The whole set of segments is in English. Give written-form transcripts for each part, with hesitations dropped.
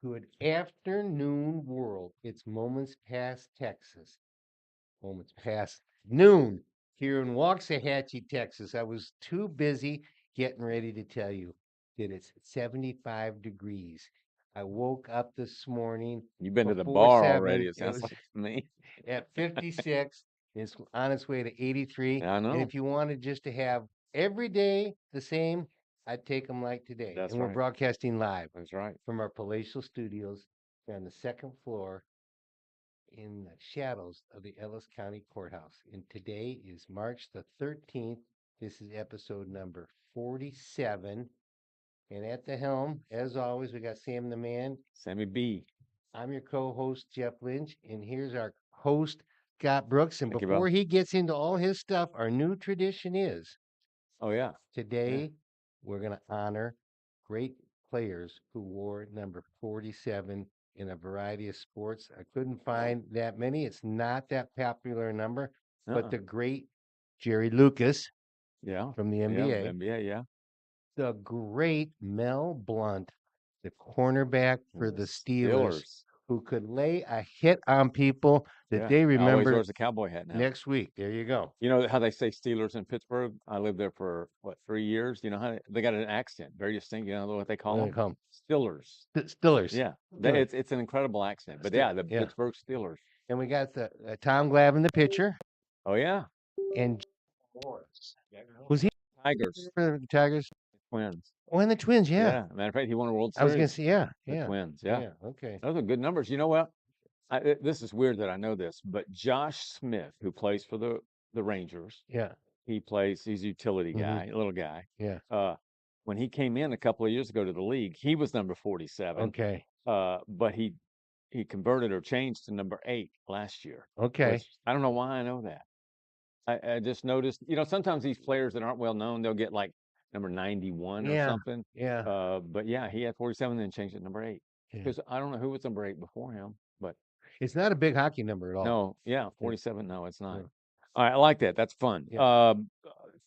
Good afternoon, world. It's moments past Texas. Moments past noon here in Waxahachie, Texas. I was too busy getting ready to tell you that it's 75 degrees. I woke up this morning You've been to the before bar already, 7. it It sounds was like to me. at 56. It's on its way to 83. I And know. if you wanted just to have every day the same, I'd take them like today. That's And we're right. broadcasting live That's right. from our palatial studios here on the second floor in the shadows of the Ellis County Courthouse. And today is March the 13th. This is episode number 47. And at the helm, as always, we got Sam the Man. Sammy B. I'm your co-host, Jeff Lynch, and here's our host, Scott Brooks. And Thank you, brother. before he gets into all his stuff, our new tradition is Oh, yeah. today we're going to honor great players who wore number 47 in a variety of sports. I couldn't find that many. It's not that popular a number, but Uh-uh. the great Jerry Lucas Yeah. from the Yeah. NBA, NBA, yeah. the great Mel Blount, the cornerback And for the the Steelers, Steelers. who could lay a hit on people that Yeah. they Always remember wears a cowboy hat now. next week. There you go. You know how they say Steelers in Pittsburgh? I lived there for, 3 years? You know how they got an accent, very distinct. You know what they What do call they them? call 'em? Steelers. Steelers. Yeah. Steelers. It's an incredible accent. But Still, yeah, the yeah. Pittsburgh Steelers. And we got the Tom Glavine, the pitcher, Oh, yeah. and was he Tigers. for the Tigers? Twins. Oh, and the Twins, yeah. Yeah. Matter of fact, he won a World I was gonna Series. say, yeah, The yeah, Twins. Yeah. yeah. Okay. Those are good numbers. You know what? This is weird that I know this, but Josh Smith, who plays for the Rangers, Yeah. he's a utility Mhm. guy, a little guy. Yeah. When he came in a couple of years ago to the league, he was number 47. Okay. But he converted or changed to number 8 last year, Okay. which I don't know why I know that. I just noticed, sometimes these players that aren't well known, they'll get like number 91 or Yeah. something. Yeah. But yeah, he had 47, then changed it to number 8 Yeah. because I don't know who was number 8 before him, but. It's not a big hockey number at all. No, yeah, Yeah. 47. No, it's not. Yeah. All right, I like that. That's fun. Yeah. A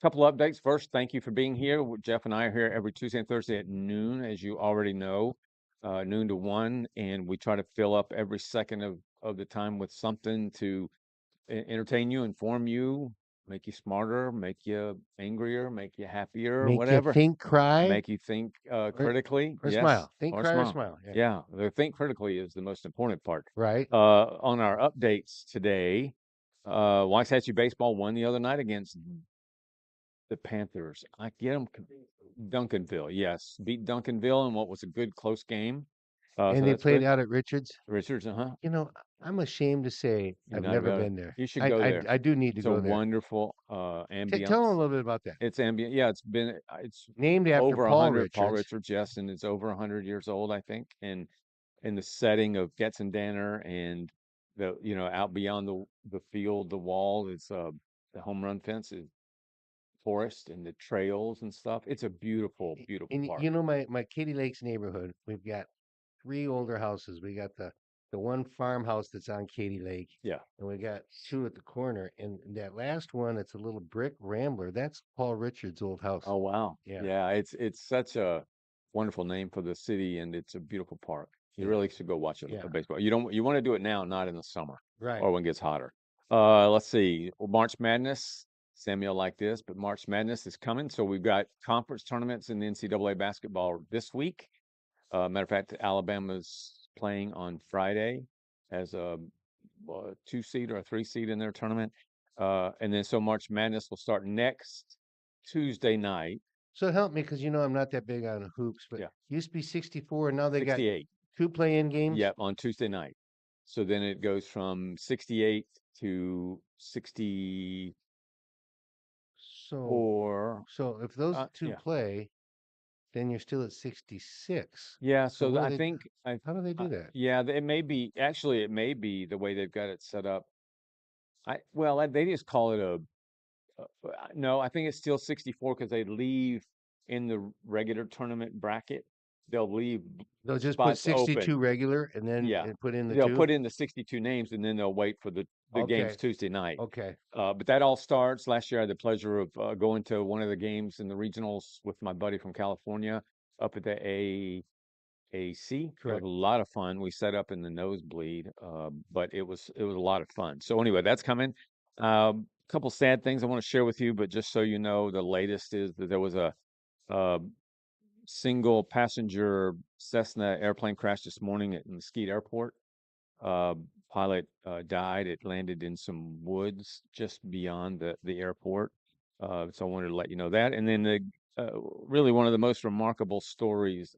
couple updates. First, thank you for being here. Jeff and I are here every Tuesday and Thursday at noon, as you already know, noon to 1, and we try to fill up every second of the time with something to entertain you, inform you, make you smarter, make you angrier, make you happier, Make whatever. you think, cry, Make you think critically. or Yes. smile. Think, Or cry, or smile. smile. Yeah. Yeah, the think critically is the most important part. Right. On our updates today, Waxahachie baseball won the other night against the Panthers. I get them, Duncanville. Yes, beat Duncanville in what was a good close game. And So they that's played good. out at Richards. Richards, You know, I'm ashamed to say You've I've not never go there. been there. You should go there. I do need to It's a go there. wonderful Tell them a ambience. little bit about that. It's ambient. Yeah, it's Named after over Paul 100. Paul Richards. Richards, yes, and it's over 100 years old, I think. And in the setting of Getson Danner and out beyond the field, the wall is the home run fence is forest and the trails and stuff. It's a beautiful, beautiful And park. you know, my Katy Lakes neighborhood, we've got 3 older houses. We got the one farmhouse that's on Katy Lake, Yeah. and we got 2 at the corner. And that last one, it's a little brick rambler. That's Paul Richards' old house. Oh wow. Yeah. Yeah, it's such a wonderful name for the city and it's a beautiful park. You Yeah. really should go watch Yeah. a baseball. You want to do it now, not in the summer Right. or when it gets hotter. Let's see. Well, March Madness, Samuel like this, but March Madness is coming. So we've got conference tournaments in the NCAA basketball this week. Matter of fact, Alabama's playing on Friday as a 2 seed or a 3 seed in their tournament. And then so March Madness will start next Tuesday night. So help me, because I'm not that big on hoops, but Yeah. used to be 64, and now they got 68. 2 play-in games. Yep, on Tuesday night. So then it goes from 68 to 64. So if those 2 Yeah. play, then you're still at 66. Yeah, So so what do I they- think How do they do that? yeah, it may be the way they've got it set up. They just call it no, I think it's still 64 because they leave in the regular tournament bracket. They'll leave They'll just put spots 62 open. regular and then Yeah. put in the They'll 2? put in the 62 names and then they'll wait for the games Okay. Tuesday night. Okay. But that all starts. Last year, I had the pleasure of going to one of the games in the regionals with my buddy from California up at the AC. It was a Correct. lot of fun. We set up in the nosebleed, but it was a lot of fun. So anyway, that's coming. A couple sad things I want to share with you, but just so you know, the latest is that there was a single passenger Cessna airplane crash this morning at Mesquite Airport. Uh, Pilot died. It landed in some woods just beyond the airport. So I wanted to let you know that. And then really one of the most remarkable stories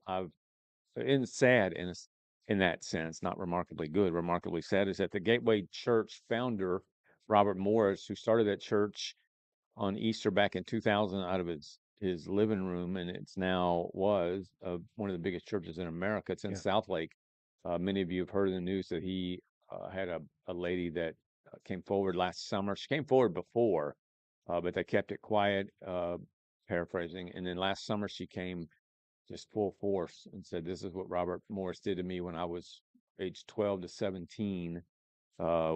and sad in that sense, not remarkably good, remarkably sad, is that the Gateway Church founder, Robert Morris, who started that church on Easter back in 2000 out of his living room, and it's now was one of the biggest churches in America. It's in Yeah. Southlake. Many of you have heard in the news that he had a lady that came forward last summer. She came forward before, but they kept it quiet, paraphrasing. And then last summer she came just full force and said, "This is what Robert Morris did to me when I was age 12 to 17,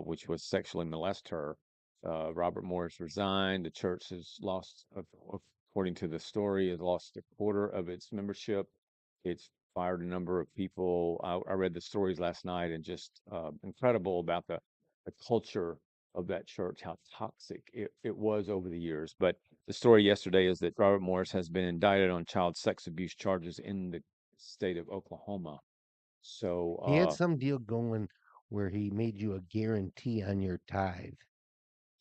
which was sexually molest her." Robert Morris resigned. The church has lost, according to the story, has lost a quarter of its membership. It's fired a number of people. I read the stories last night and just incredible about the culture of that church, how toxic it was over the years. But the story yesterday is that Robert Morris has been indicted on child sex abuse charges in the state of Oklahoma. So, He had some deal going where he made you a guarantee on your tithe.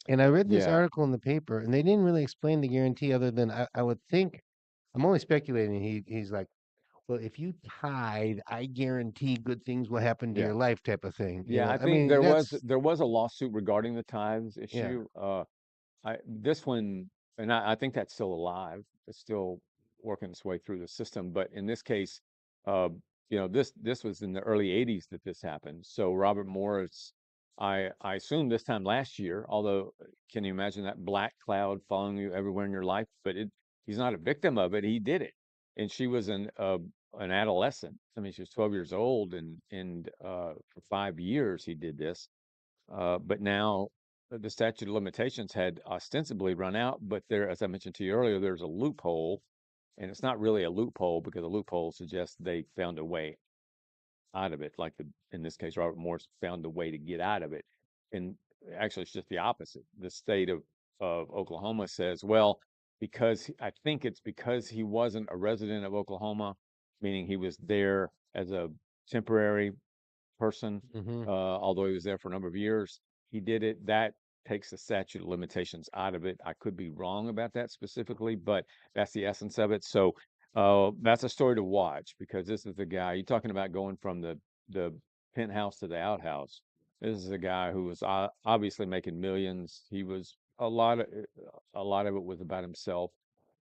And I read this yeah, article in the paper, and they didn't really explain the guarantee other than I would think I'm only speculating. He's like, well, if you tithe, I guarantee good things will happen to yeah. your life, type of thing. Yeah, I I think mean, that's there was a lawsuit regarding the tithes yeah. issue. This one, and I think that's still alive. It's still working its way through the system. But in this case, uh, this was in the early '80s that this happened. So Robert Morris, I assume this time last year. Although, can you imagine that black cloud following you everywhere in your life? But he's not a victim of it. He did it, and she was an adolescent. I mean, she was 12 years old, and for 5 years he did this. But now the statute of limitations had ostensibly run out, but there, as I mentioned to you earlier, there's a loophole, and it's not really a loophole because a loophole suggests they found a way out of it. Like in this case, Robert Morris found a way to get out of it, and actually, it's just the opposite. The state of Oklahoma says, well, I think it's because he wasn't a resident of Oklahoma, meaning he was there as a temporary person, Hmm. although he was there for a number of years. He did it. That takes the statute of limitations out of it. I could be wrong about that specifically, but that's the essence of it. So that's a story to watch because this is the guy you're talking about going from the penthouse to the outhouse. This is a guy who was obviously making millions. He was a lot of it was about himself,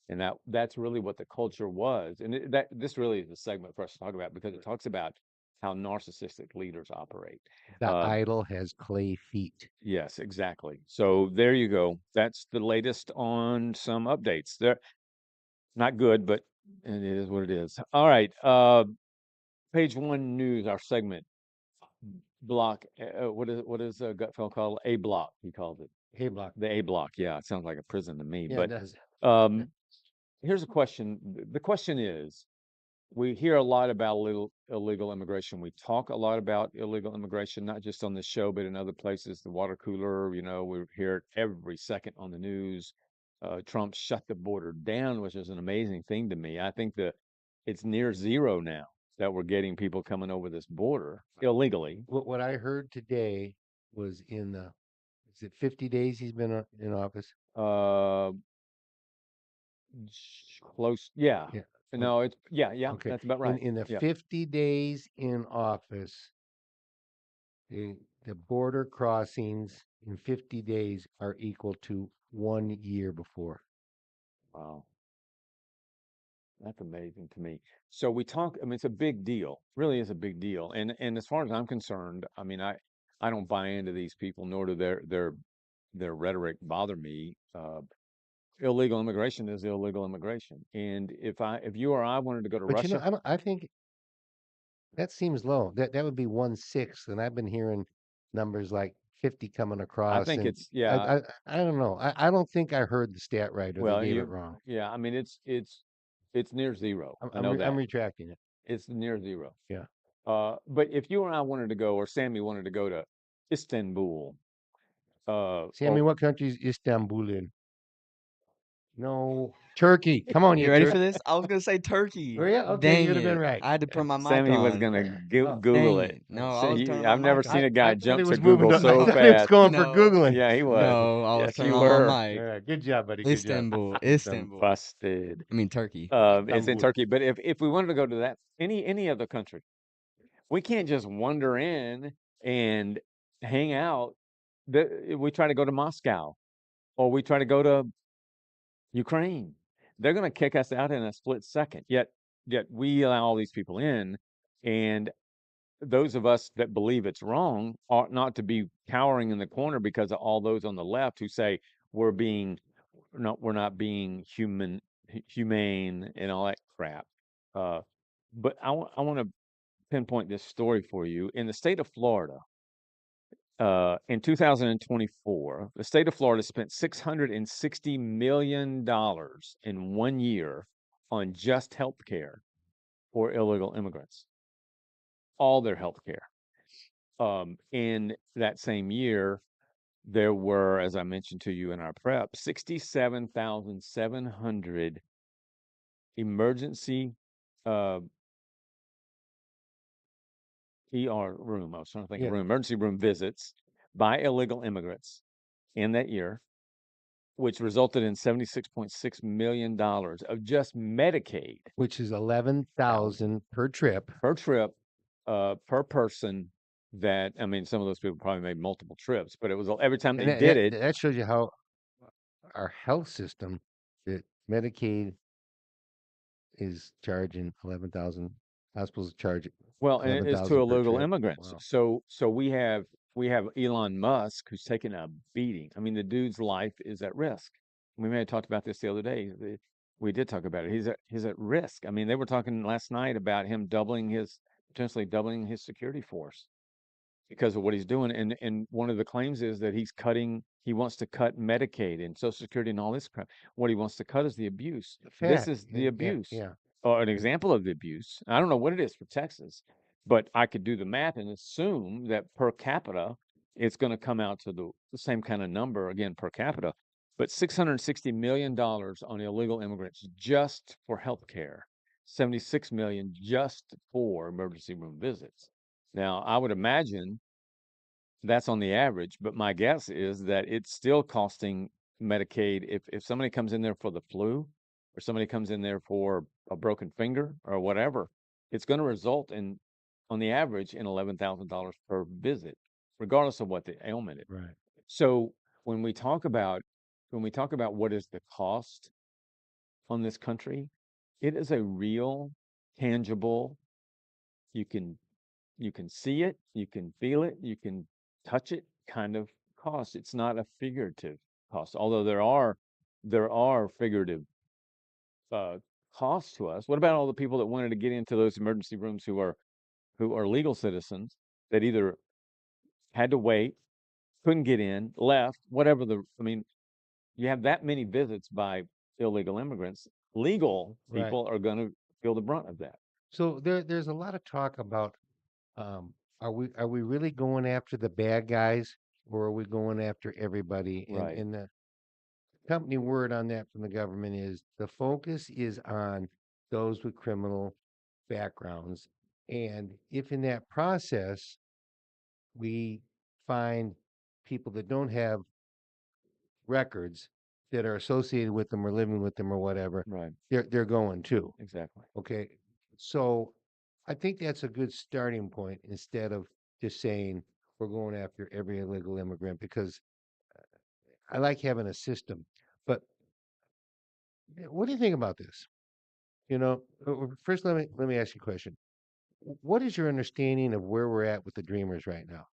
and that's really what the culture was. And that this really is a segment for us to talk about because it talks about how narcissistic leaders operate. The Uh, idol has clay feet. yes, exactly. So there you go. That's the latest on some updates. They're not good, but it is what it is. All right. Page one news, our segment block. What is Gutfeld called? A block, he calls it. Hey, block. The A block. Yeah, it sounds like a prison to me. Yeah, it But does. um, here's a question. The question is, we hear a lot about illegal immigration. We talk a lot about illegal immigration, not just on this show, but in other places. The water cooler, we hear it every second on the news. Trump shut the border down, which is an amazing thing to me. I think that it's near zero now that we're getting people coming over this border illegally. What I heard today was in the is it 50 days he's been in office? Uh, Close, yeah. Yeah. No, it's yeah, Okay. that's about In right. the Yeah. 50 days in office, the border crossings in 50 days are equal to 1 year before. Wow. That's amazing to me. So we talk, I mean, it's a big deal, really is a big deal. And as far as I'm concerned, I mean, I don't buy into these people, nor do their rhetoric bother me. Illegal immigration is illegal immigration. And if you or I wanted to go to But Russia, I think that seems low. That would be 1/6, and I've been hearing numbers like 50 coming I across, think and it's yeah, I don't know. I don't think I heard the stat right or they well, gave it wrong. yeah, I mean, it's near zero. I know I'm that. retracting it. It's near zero. Yeah. But if you and I wanted to go, or Sammy wanted to go to Istanbul, Sammy, or what country is Istanbul in? No, Turkey. Come on, You you ready for Turk. this? I was gonna say Turkey. Oh yeah, okay, Dang you'd have been it. right. I had to put my mic Sammy was on. gonna Oh, Google Dang it. it. No, So I was turning my I've never mic seen on. a guy I thought he jump to was moving Google to. I so thought he was fast. going for No, googling. Yeah, he was. no, I was Yes, turning you on were. my All mic. right, good job, buddy. Good job. Istanbul. Them Istanbul. busted. I mean Turkey. It's in Istanbul. Turkey. But if we wanted to go to that any other country, we can't just wander in and hang out. We try to go to Moscow, or we try to go to Ukraine. They're going to kick us out in a split second. Yet we allow all these people in, and those of us that believe it's wrong ought not to be cowering in the corner because of all those on the left who say we're not being humane and all that crap. Uh, but I want to pinpoint this story for you. In the state of Florida, in 2024, the state of Florida spent $660 million in 1 year on just health care for illegal immigrants, all their health care. In that same year, there were, as I mentioned to you in our prep, 67,700 emergency uh, ER room. I was trying to think of Yeah, emergency room visits by illegal immigrants in that year, which resulted in $76.6 million of just Medicaid which is out 11,000 per trip. per trip, per person. That, I mean, some of those people probably made multiple trips, but it was every time And they did it. that shows you how our health system, that Medicaid is charging 11,000. Hospitals charge Well, and it is to 11,000 per illegal trip. immigrants. Wow. So we have Elon Musk who's taking a beating. I mean, the dude's life is at risk. We may have talked about this the other day. We did talk about it. He's at risk. I mean, they were talking last night about him potentially doubling his security force because of what he's doing. And one of the claims is that he wants to cut Medicaid and Social Security and all this crap. What he wants to cut is the abuse. This Fact. is the Yeah, abuse, yeah. or an example of the abuse. I don't know what it is for Texas, but I could do the math and assume that per capita, it's going to come out to the same kind of number again per capita. But $660 million on illegal immigrants just for health care, 76 million just for emergency room visits. Now, I would imagine that's on the average, but my guess is that it's still costing Medicaid if somebody comes in there for the flu, or somebody comes in there for a broken finger or whatever, it's going to result in, on the average, in $11,000 per visit, regardless of what the ailment is. Right. So when we talk about what is the cost on this country, it is a real, tangible, you can you can see it, you can feel it, you can touch it kind of cost. It's not a figurative cost, although there are figurative uh, costs to us. What about all the people that wanted to get into those emergency rooms who are legal citizens that either had to wait, couldn't get in, left, whatever I mean, you have that many visits by illegal immigrants. Legal Right. people are going to feel the brunt of that. So there's a lot of talk about, um, are we really going after the bad guys, or are we going after everybody? And Right. the company word on that from the government is the focus is on those with criminal backgrounds. And if in that process we find people that don't have records that are associated with them or living with them or whatever, Right. they're going too. Exactly. Okay. So I think that's a good starting point instead of just saying we're going after every illegal immigrant, because I like having a system. But what do you think about this? First let me ask you a question. What is your understanding of where we're at with the Dreamers right now?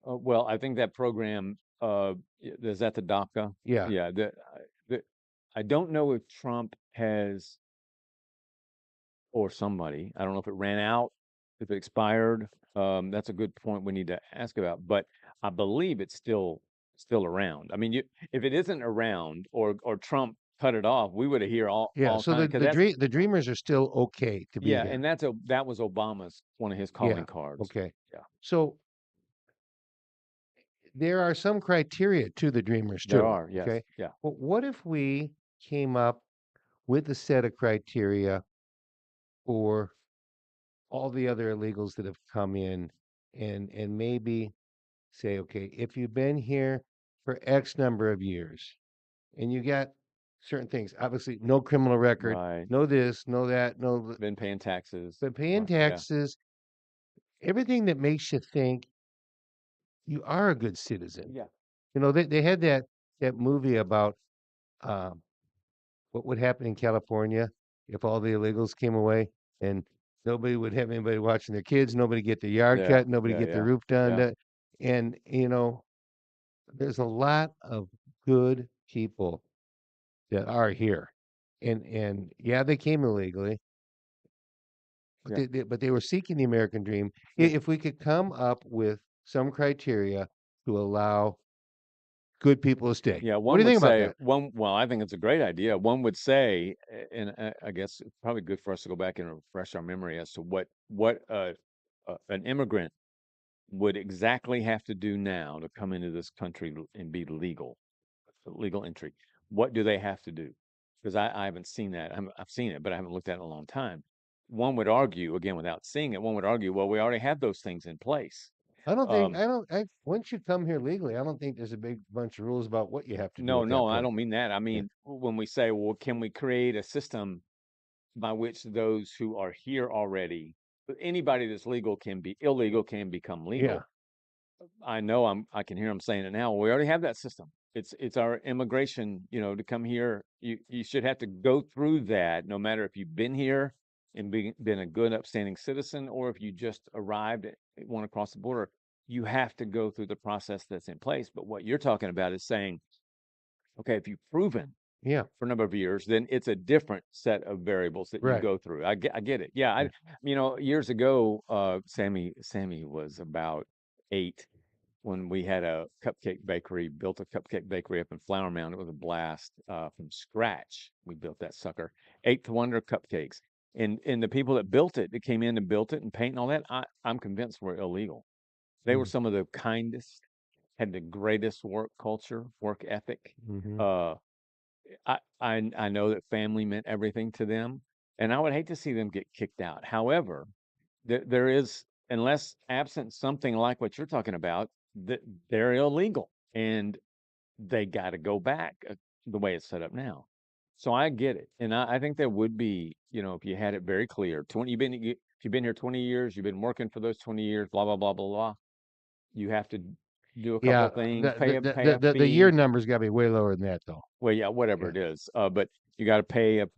Well, I think that program, is that the DACA? Yeah, Yeah, I don't know if Trump has, or somebody, I don't know if it ran out, if it expired. That's a good point we need to ask about, but I believe it's still around. I mean, if it isn't around, or Trump cut it off, we would have hear all Yeah. So time, 'cause that's the dreamers are still okay to be yeah, here. and that was Obama's one of his Yeah. calling cards. Okay. Yeah. So there are some criteria to the dreamers There too. are, yes, Okay. yeah. Well, what if we came up with a set of criteria for all the other illegals that have come in and maybe say, okay, if you've been here for X number of years and you got certain things, obviously no criminal record, Right. no this, no that, no, Been paying taxes. but paying Right, yeah. taxes, everything that makes you think you are a good citizen. Yeah. You know, they had that movie about um, what would happen in California if all the illegals came away and nobody would have anybody watching their kids, nobody get their yard Yeah, cut, nobody yeah, get their yeah, roof done. yeah. And, you know, there's a lot of good people that are here. And yeah, they came illegally, but Yeah. but they were seeking the American dream. Yeah. If we could come up with some criteria to allow good people to stay. Yeah, What do one you would think about say that? well, I think it's a great idea. One would say, and I guess it's probably good for us to go back and refresh our memory as to what an immigrant would exactly have to do now to come into this country and be legal entry. What do they have to do? Because I haven't seen that. I've seen it, but I haven't looked at it in a long time. One would argue, again, without seeing it, one would argue, well, we already have those things in place. Once you come here legally, I don't think there's a big bunch of rules about what you have to do No, at that no, I point. don't mean that. I Yeah. mean, when we say, well, can we create a system by which those who are here already, anybody that's illegal can become Yeah. legal. I know I can hear them saying it now. Well, we already have that system. It's our immigration, to come here. You should have to go through that, no matter if you've been here and been a good, upstanding citizen, or if you just arrived at want to cross the border. You have to go through the process that's in place. But what you're talking about is saying, okay, if you've proven Yeah. for a number of years, then it's a different set of variables that you Right. go through. I get it. Yeah, Yeah. years ago, Sammy was about 8 when we had a cupcake bakery, built a cupcake bakery up in Flower Mound. It was a blast, from scratch. We built that sucker. Eighth wonder cupcakes. And the people that built it, that came in and built it and paint and all that, I'm convinced were illegal. They were Mm. some of the kindest, had the greatest work culture, work ethic. Mhm. I know that family meant everything to them, and I would hate to see them get kicked out. However, there is, unless absent something like what you're talking about, that they're illegal and they got to go back, the way it's set up now. So I get it, and I think there would be, if you had it very clear, if you've been here 20 years, you've been working for those 20 years, blah blah blah blah blah. You have to do a couple Yeah. of things, The pay a the year fee. number's got to be way lower than that, though. Well, yeah, whatever Yeah. it is. But you got to pay a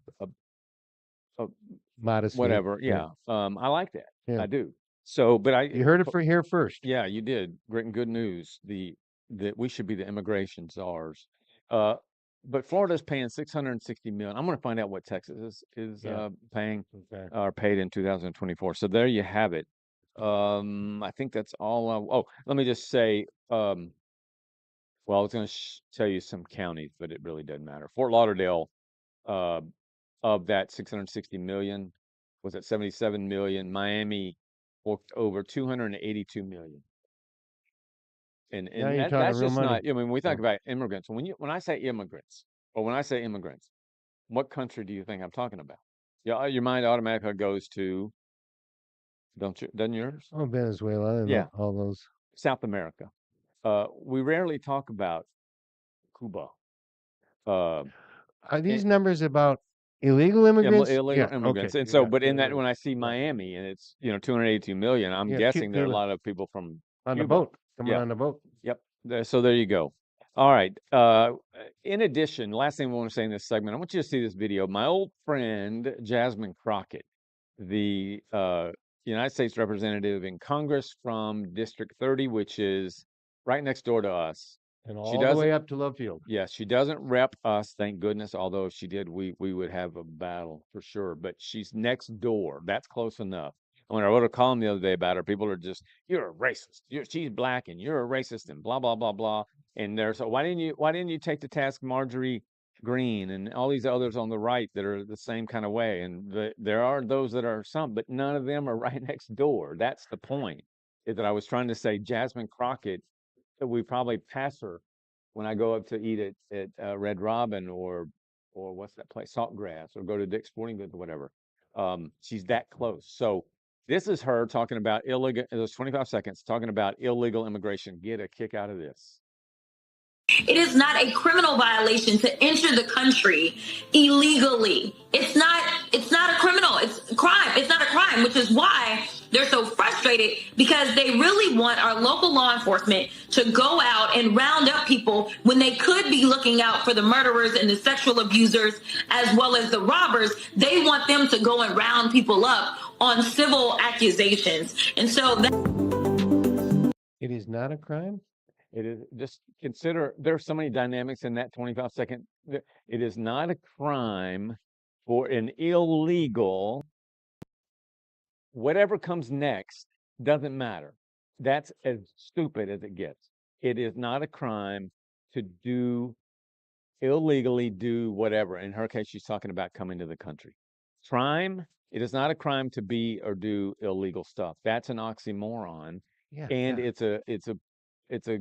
Modest fee. whatever. Yeah. Yeah. I like that. Yeah. I do. So, but You heard it here first. yeah, you did. Great and good news. That we should be the immigration czars. Uh, but Florida's paying 660 million. I'm going to find out what Texas is Yeah. paying Okay. or paid in 2024. So there you have it. I think that's all. Oh, let me just say, well, I was going to tell you some counties, but it really doesn't matter. Fort Lauderdale, uh, of that 660 million, was at 77 million. Miami forked over 282 million. And Now and you're that, talking that's real just money. not. I mean, when we Yeah. talk about immigrants, when I say immigrants, what country do you think I'm talking about? Yeah, your mind automatically goes to, doesn't yours? Oh, Venezuela and Yeah, all those. South America. We rarely talk about Cuba. Uh, Are these and, numbers about illegal immigrants? illegal Yeah. immigrants. Okay. And so, Yeah. but in that, Illegal. when I see Yeah. Miami and it's, 282 million, I'm Yeah. guessing there are a Cuba lot of people from on the Cuba. boat. Coming Yeah. on the boat. Yep. So there you go. All right. In addition, last thing we want to say in this segment, I want you to see this video. My old friend Jasmine Crockett, the United States representative in Congress from District 30, which is right next door to us. And She all the doesn't. way up to Love Field. Yes, she doesn't rep us, thank goodness. Although if she did, we would have a battle for sure. But she's next door. That's close enough. And when I wrote a column the other day about her, people are just, you're a racist. She's black and you're a racist and blah blah blah blah. And there's, so why didn't you take to task Marjorie Green and all these others on the right that are the same kind of way. And there are those that are some, but none of them are right next door. That's the point. Is that I was trying to say Jasmine Crockett, we probably pass her when I go up to eat at Red Robin or what's that place, Saltgrass, or go to Dick's Sporting Goods or whatever. She's that close. So this is her talking about illegal. It was 25 seconds talking about illegal immigration. Get a kick out of this. It is not a criminal violation to enter the country illegally. It's not a criminal. It's a crime. It's not a crime, which is why they're so frustrated, because they really want our local law enforcement to go out and round up people when they could be looking out for the murderers and the sexual abusers as well as the robbers. They want them to go and round people up on civil accusations. And so It is not a crime? It is, just consider there's so many dynamics in that 25 second. It is not a crime for an illegal, whatever comes next doesn't matter. That's as stupid as it gets. It is not a crime to illegally do whatever. In her case, she's talking about coming to the country. Crime, it is not a crime to be or do illegal stuff. That's an oxymoron. Yeah. And yeah. it's a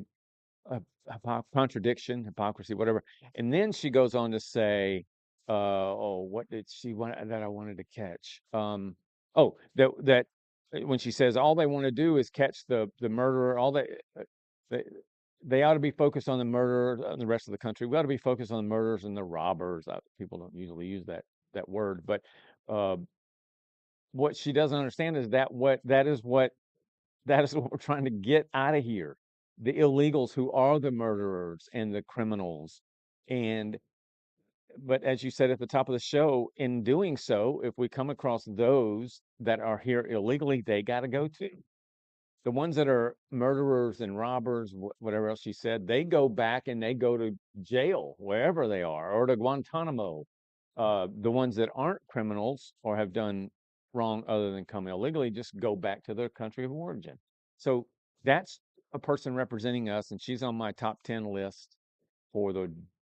contradiction, hypocrisy, whatever. And then she goes on to say, what did she want that I wanted to catch? That when she says all they want to do is catch the murderer, they, they ought to be focused on the murderer and the rest of the country. We ought to be focused on the murderers and the robbers. People don't usually use that word, but what she doesn't understand is that is what we're trying to get out of here. The illegals who are the murderers and the criminals. But as you said at the top of the show, in doing so, if we come across those that are here illegally, they got to go too. The ones that are murderers and robbers, whatever else you said, they go back and they go to jail, wherever they are, or to Guantanamo. The ones that aren't criminals or have done wrong other than come illegally just go back to their country of origin. So that's a person representing us, and she's on my top 10 list for the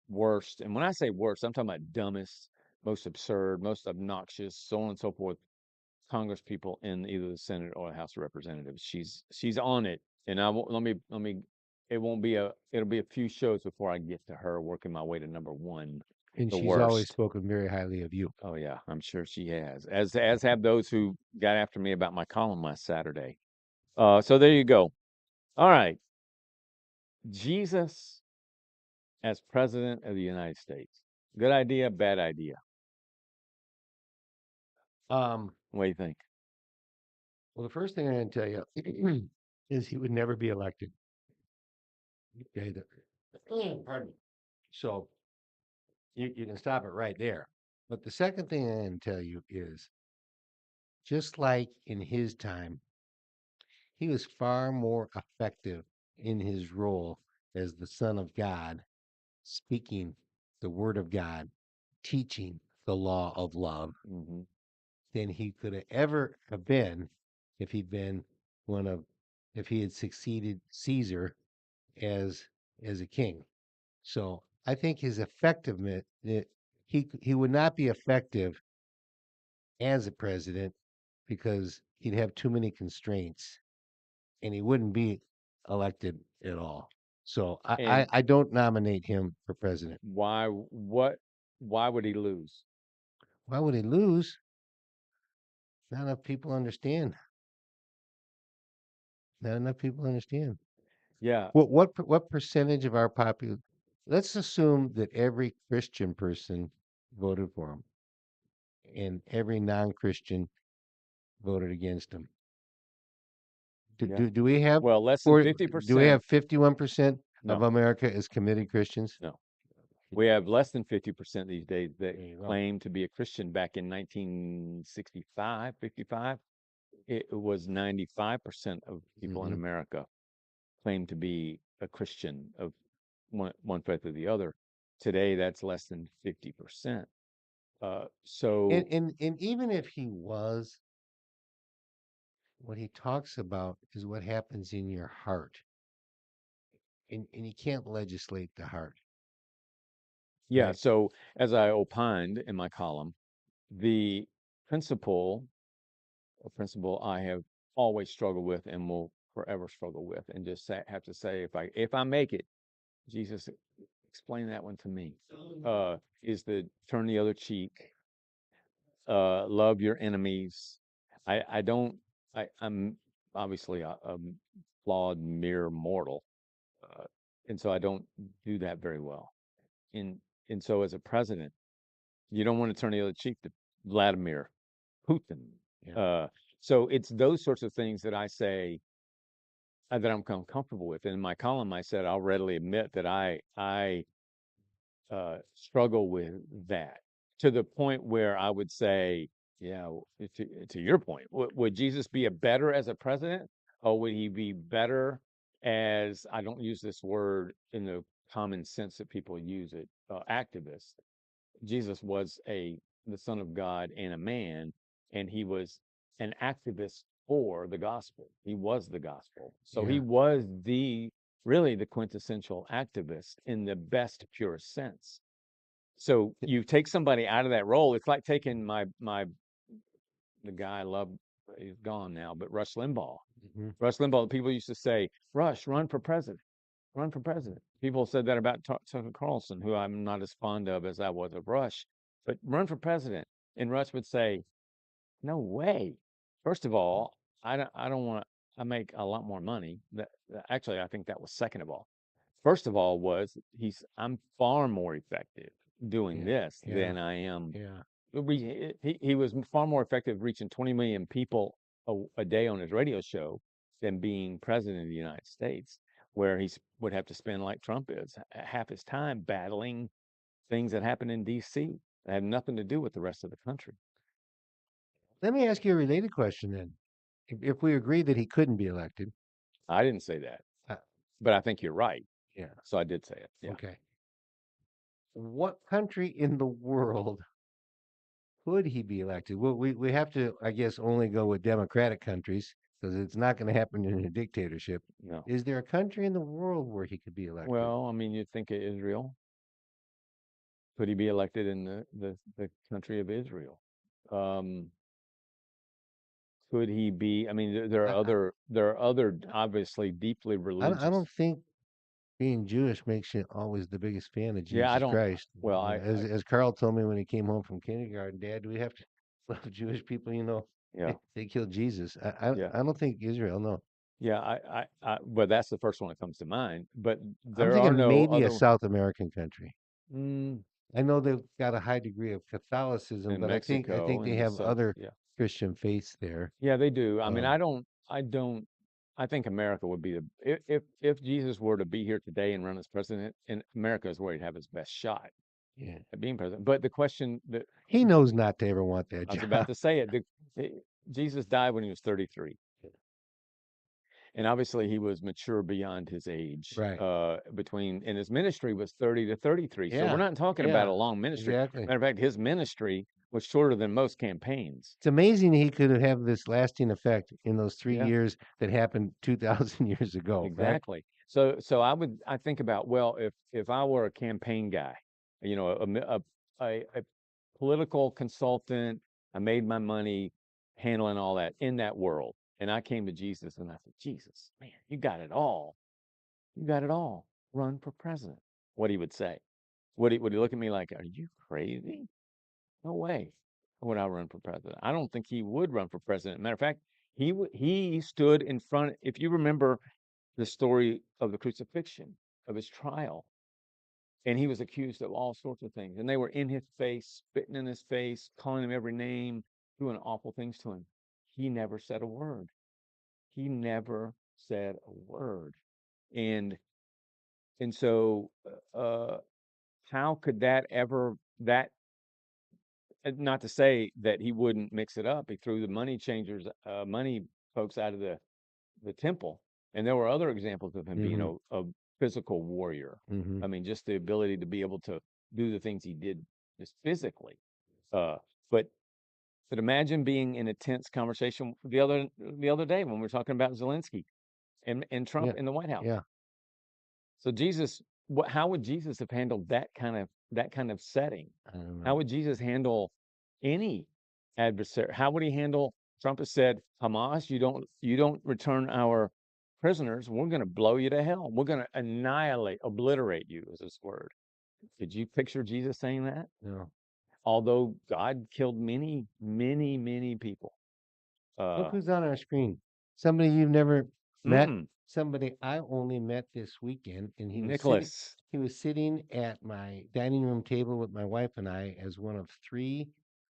worst. And when I say worst, I'm talking about dumbest, most absurd, most obnoxious, so on and so forth, Congress people in either the Senate or the House of Representatives. She's on it, and I won't, let me. It'll be a few shows before I get to her, working my way to number one. And The she's always worst. spoken very highly of you. Oh yeah, I'm sure she has. As have those who got after me about my column last Saturday. So there you go. All right. Jesus as president of the United States. Good idea, bad idea. What do you think? Well, the first thing I'm going to tell you is he would never be elected. Okay. Pardon me. So you can stop it right there. But the second thing I'm going to tell you is, just like in his time, he was far more effective in his role as the Son of God, speaking the Word of God, teaching the law of love, Mm-hmm. than he could have ever have been if he'd been if he had succeeded Caesar as a king. So I think his effectiveness, he would not be effective as a president because he'd have too many constraints, and he wouldn't be elected at all. So And I don't nominate him for president. why would he lose? Why would he lose? Not enough people understand. Not enough people understand. Yeah. What percentage of our population? Let's assume that every Christian person voted for him, and every non-Christian voted against him. Yeah. Do we have Well, less than 50%. do we have 51% of No. America as committed Christians? No. We have less than 50% these days that There you go. claim to be a Christian. Back in 1965, 55, it was 95% of people in Mhm. America claimed to be a Christian of one faith or the other. Today, that's less than 50%. So And even if he was, what he talks about is what happens in your heart. And you can't legislate the heart. Yeah. Right. So as I opined in my column, the principle I have always struggled with and will forever struggle with, and just have to say, if I make it, Jesus, explain that one to me. Is the turn the other cheek, love your enemies. I don't. I'm obviously a flawed mere mortal, uh, and so I don't do that very well. And and so as a president, you don't want to turn the other cheek to Vladimir Putin. Yeah. So it's those sorts of things that I say that I'm comfortable with. And in my column, I said I'll readily admit that I struggle with that, to the point where I would say, yeah, to your point, would Jesus be a better as a president, or would he be better as, I don't use this word in the common sense that people use it, activist? Jesus was the Son of God and a man, and he was an activist for the gospel. He was the gospel. So he Yeah. was really the quintessential activist in the best pure sense. So you take somebody out of that role, it's like taking the guy I love, he's gone now, but Rush Limbaugh. Mhm. Rush Limbaugh, people used to say, Rush, run for president. Run for president. People said that about Tucker Carlson, who I'm not as fond of as I was of Rush, but run for president. And Rush would say, no way. First of all, I don't want to, I make a lot more money. Actually, I think that was second of all. First of all I'm far more effective doing Yeah. this Yeah. than I am. Yeah. He was far more effective reaching 20 million people a day on his radio show than being president of the United States, where would have to spend, like Trump is, half his time battling things that happen in D.C. that have nothing to do with the rest of the country. Let me ask you a related question then. If we agree that he couldn't be elected, I didn't say that, uh, but I think you're right. yeah. So I did say it. Yeah. Okay. What country in the world could he be elected? Well, we have to, I guess, only go with democratic countries because it's not going to happen in a dictatorship. No. Is there a country in the world where he could be elected? Well, I mean, you'd think of Israel. Could he be elected in the country of Israel? Could he be? I mean, there I, are other obviously deeply I religious. don't think being Jewish makes you always the biggest fan of Yeah, I Jesus don't. Christ. Well, As Carl told me when he came home from kindergarten, Dad, do we have to love Jewish people? yeah, They killed Jesus. yeah, I don't think Israel. No, yeah. Well, that's the first one that comes to mind. But I'm there are thinking no maybe a other. South American country. Mm, I know they've got a high degree of Catholicism, in but I Mexico think they and the have South. other Yeah, Christian faiths there. yeah, they do. I mean, Um, I don't. I think America would be if Jesus were to be here today and run as president, in America is where he'd have his best shot yeah, at being president. But the question that he knows not to ever want that I was about job. to say Jesus died when he was 33. And obviously he was mature beyond his age, Right. and his ministry was 30 to 33. So we're Yeah. not talking about Yeah. a long ministry. Exactly. Matter of fact, his ministry was shorter than most campaigns. It's amazing he could have this lasting effect in those 3 Yeah, years that happened 2,000 years ago. Right. exactly. So I think about, well, if I were a campaign guy, a political consultant, I made my money handling all that in that world. And I came to Jesus and I said, Jesus, man, you got it all. You got it all. Run for president. What he would say. Would he look at me like, are you crazy? No way would I run for president. I don't think he would run for president. Matter of fact, he stood in front. If you remember the story of the crucifixion, of his trial, and he was accused of all sorts of things, and they were in his face, spitting in his face, calling him every name, doing awful things to him. He never said a word. He never said a word. And and so how could that not to say that he wouldn't mix it up. He threw the money folks out of the temple. And there were other examples of him being Mm-hmm. a physical warrior. Mm-hmm. I mean, just the ability to be able to do the things he did just physically. Uh, but but imagine being in a tense conversation the other day when we were talking about Zelensky and Trump Yeah. in the White House. Yeah. So how would Jesus have handled that kind of that kind of setting? I don't How know. would Jesus handle any adversary? How would he handle? Trump has said, Hamas, you don't return our prisoners, we're going to blow you to hell. We're going to obliterate you is his word. Did you picture Jesus saying that? No. Although God killed many, many, many people. Look who's on our screen. Somebody you've never met. mm-mm, Somebody I only met this weekend, and he Nicholas. was sitting at my dining room table with my wife and I as one of 3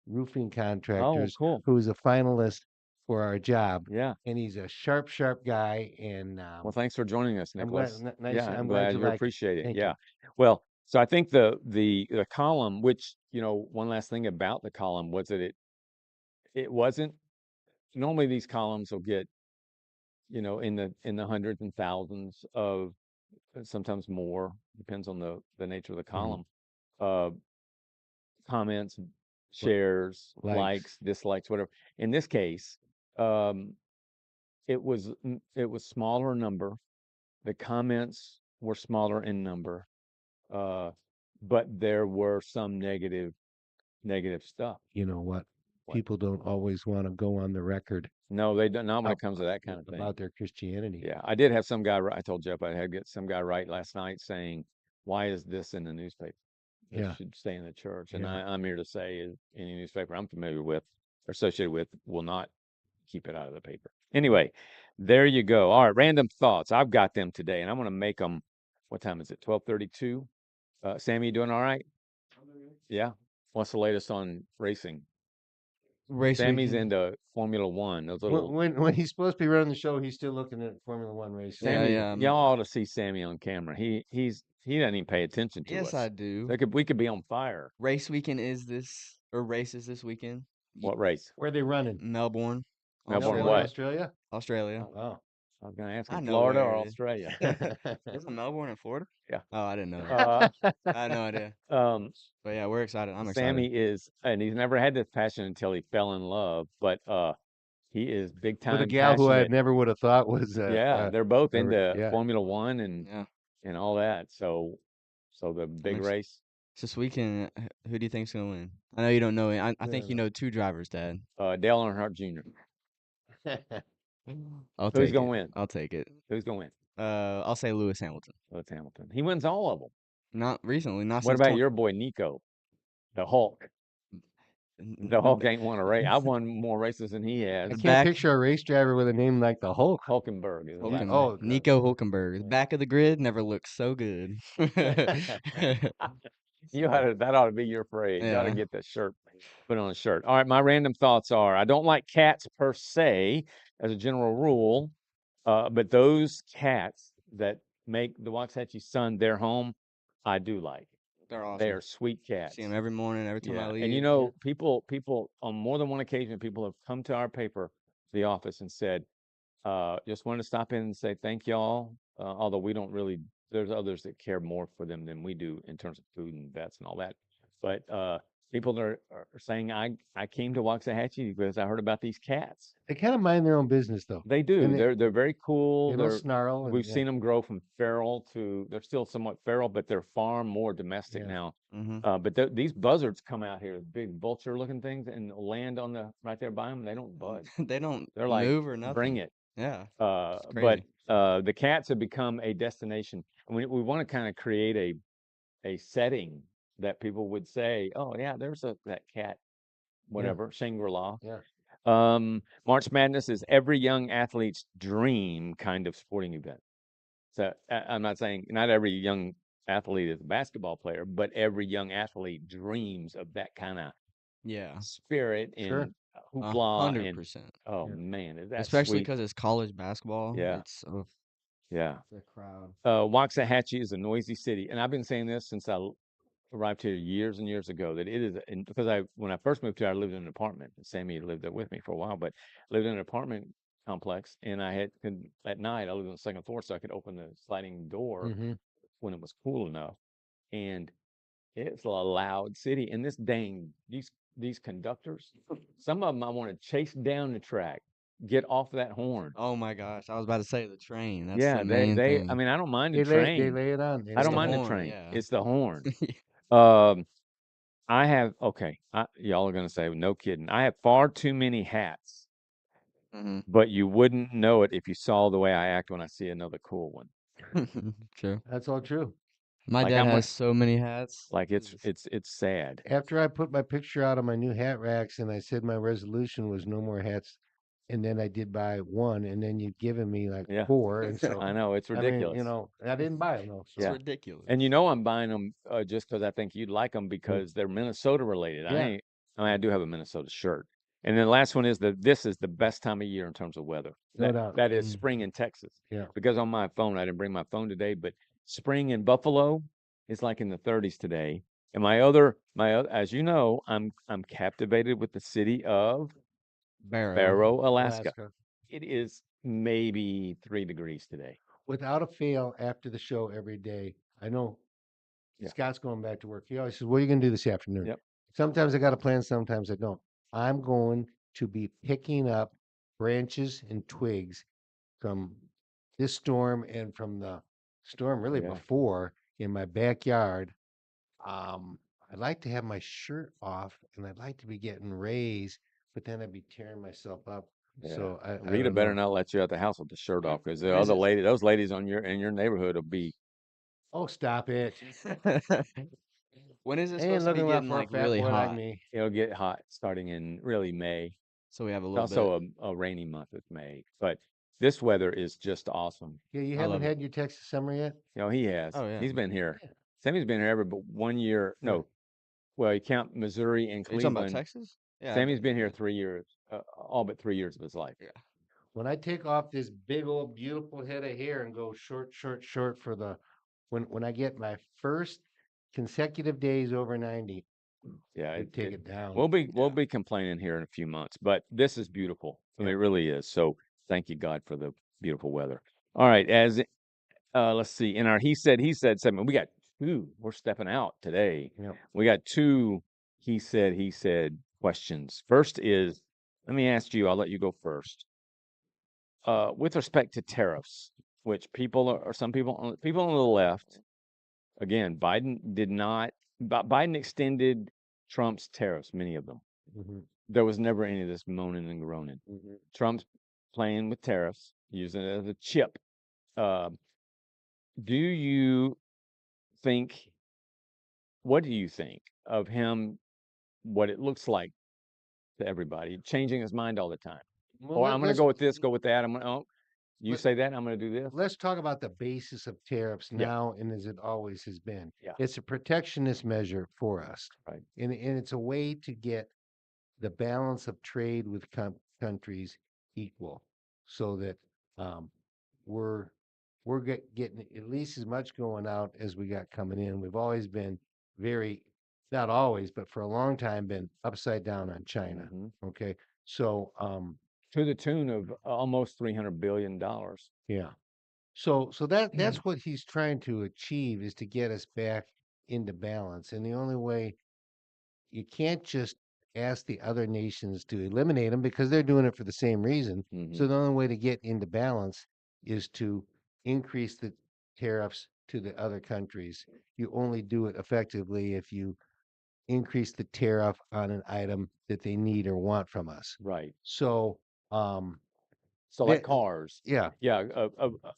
roofing Oh, contractors cool. who was a finalist for our job. Yeah. And he's a sharp, sharp guy. And Well, thanks for joining us, I'm glad. Nicholas. Nice. Yeah, I'm I'm glad glad you you like it. appreciate it. Thank Yeah. you. Well, so I think the column, which, one last thing about the column was that it wasn't normally these columns will get, in the hundreds and thousands of sometimes more, depends on the nature of the column, uh comments, shares, Likes. likes, dislikes, whatever. In this case, um it was smaller number. The comments were smaller in number, but there were some negative stuff. You know what? What? People don't always want to go on the record No, they don't. Not when it about, comes to that kind of thing. about their Christianity. Yeah, I did have some guy. I told Jeff I had get some guy write last night saying, "Why is this in the newspaper? It Yeah. should stay in the church." And Yeah. I'm here to say, is any newspaper I'm familiar with or associated with will not keep it out of the paper. Anyway, there you go. All right, random thoughts. I've got them today, and I'm going to make them. What time is it? 12:32. Sammy, you doing all right? Yeah. What's the latest on racing? Race Sammy's weekend. into Formula One. Those little When he's supposed to be running the show, he's still looking at Formula One races. Sammy. yeah, Y'all ought to see Sammy on camera. He doesn't even pay attention to Yes, us. I do. We could be on fire. Race weekend races this weekend? What race? Where are they running? Melbourne, Melbourne Melbourne, what? Australia? Australia. Oh, wow. I was going to ask I in know Florida where or it is. Australia. Isn't Melbourne in Florida? Yeah. Oh, I didn't know that. uh, I had no idea. But yeah, we're excited. I'm Sammy excited. is, and he's never had this passion until he fell in love, but he is big With a time gal who I passionate. never would have thought was Yeah, they're both into yeah. Formula One Yeah. and all that. So the big race. So this weekend, who do you think's gonna win? I know you don't know it. I think you No. know 2 drivers, Dad. Dale Earnhardt Jr. I'll Who's take gonna it. win? I'll take it. Who's gonna win? I'll say Lewis Hamilton. Lewis Hamilton. He wins all of them. Not recently. Not What since about your boy Nico, the Hulk? The Hulk ain't won a race. I've won more races than he I has. can't back- picture a race driver with a name like the Hulk. Hulkenberg is Hulkenberg. Oh, Nico Hulkenberg. The back of the grid never looks so good. That ought to be your phrase. You ought to Yeah. get that shirt, put on a shirt. All right, my random thoughts are: I don't like cats per se, as a general rule, but those cats that make the Waxahachie Sun their home, I do like. They're awesome. They are sweet cats. See them every morning, every time I leave. And people on more than one occasion, people have come to our paper, the office, and said, just wanted to stop in and say thank y'all. Although we don't really, there's others that care more for them than we do in terms of food and vets and all that. But people are saying I came to Waxahachie because I heard about these cats. They kind of mind their own business, though. They do. And They're very cool. They don't snarl. We've seen them grow from feral to they're still somewhat feral, but they're far more domestic now. But these buzzards come out here, big vulture-looking things, and land on right there by them. They don't budge. They don't They're like, move or nothing. bring it. Yeah. But the cats have become a destination. We want to kind of create a setting that people would say, oh yeah, there's that cat, whatever, Shangri-La. Yeah. March Madness is every young athlete's dream kind of sporting event. So I'm not saying not every young athlete is a basketball player, but every young athlete dreams of that kind of spirit and hoopla. 100%. Oh man, that's especially sweet. because it's college basketball. Yeah. It's Yeah. the crowd. Waxahachie is a noisy city, and I've been saying this since I arrived here years and years ago that it is, and because when I first moved here, I lived in an apartment. Sammy lived there with me for a while, but lived in an apartment complex, and at night I lived on the second floor, so I could open the sliding door when it was cool enough, and it's a loud city. And these conductors, some of them I want to chase down the track. Get off that horn. Oh my gosh. I was about to say the train. That's Yeah, the main thing. I mean, I don't mind the They train. lay it on. I don't the mind the horn, train. yeah. It's the horn. I have okay. Y'all are gonna say no kidding. I have far too many hats, but you wouldn't know it if you saw the way I act when I see another cool one. True. That's all true. My Like dad I'm has like so many hats. like it's sad. After I put my picture out on my new hat racks and I said my resolution was no more hats, and then I did buy one, and then you've given me like Yeah, 4, and so I know it's I mean, ridiculous. I didn't buy them though. It's So Yeah. ridiculous. And you know I'm buying them just because I think you'd like them because they're Minnesota related. Yeah. I mean, I do have a Minnesota shirt. And then the last one is this is the best time of year in terms of weather. No doubt. That is spring in Texas. Yeah. Because on my phone, I didn't bring my phone today, but spring in Buffalo is like in the 30s today. And as you know, I'm captivated with the city of Barrow, Alaska. It is maybe 3 degrees today. Without a fail, after the show every day, I know Yeah. Scott's going back to work. He always says, "What are you going to do this afternoon?" Yep. Sometimes I got a plan, sometimes I don't. I'm going to be picking up branches and twigs from this storm and from the storm really Yeah. before in my backyard. I'd like to have my shirt off and I'd like to be getting rays, but then I'd be tearing myself up. Yeah. So I Rita don't better know. not let you out the house with the shirt off because the What is other it? those ladies in your neighborhood will be. Oh, stop it. When is it Ain't supposed to be looking out getting for a like fat really boy like hot? me. It'll get hot starting in really May. So we have a It's little bit. also a rainy month. It's May, but this weather is just awesome. Yeah, you I haven't love it. had your Texas summer yet? You know, he has. Oh, yeah. He's been here. Yeah. Sammy's been here every but 1 year. Right. No, well, you count Missouri and Are you talking about Cleveland. Texas? Yeah. Sammy's been here 3 years, all but 3 years of his life. Yeah. When I take off this big old beautiful head of hair and go short for the when I get my first consecutive days over 90, Yeah, we take it down. we'll be complaining here in a few months, but this is beautiful. I mean, Yeah. it really is. So thank you, God, for the beautiful weather. All right, let's see. In our he said segment, we got 2. We're stepping out today. Yeah. We got 2 he said questions. First is, let me ask you. I'll let you go first. With respect to tariffs, which some people on the left, again, Biden extended Trump's tariffs, many of them. Mm-hmm. There was never any of this moaning and groaning. Mm-hmm. Trump's playing with tariffs, using it as a chip. Do you think, what do you think of him, what it looks like to everybody, changing his mind all the time? Well, Or I'm going to go with this, go with that. You let- say that, I'm going to do this. let's talk about the basis of tariffs Yeah. now and as it always has been. Yeah. It's a protectionist measure for us. Right. And it's a way to get the balance of trade with countries equal so that we're getting at least as much going out as we got coming in. We've always been not always, but for a long time been upside down on China. Mhm. Okay. So To the tune of almost $300 billion. yeah. So that's what he's trying to achieve is to get us back into balance. And the only way you can't just ask the other nations to eliminate them because they're doing it for the same reason. Mhm. So the only way to get into balance is to increase the tariffs to the other countries. You only do it effectively if you increase the tariff on an item that they need or want from us. Right. So, um, So like that- cars. yeah, Yeah.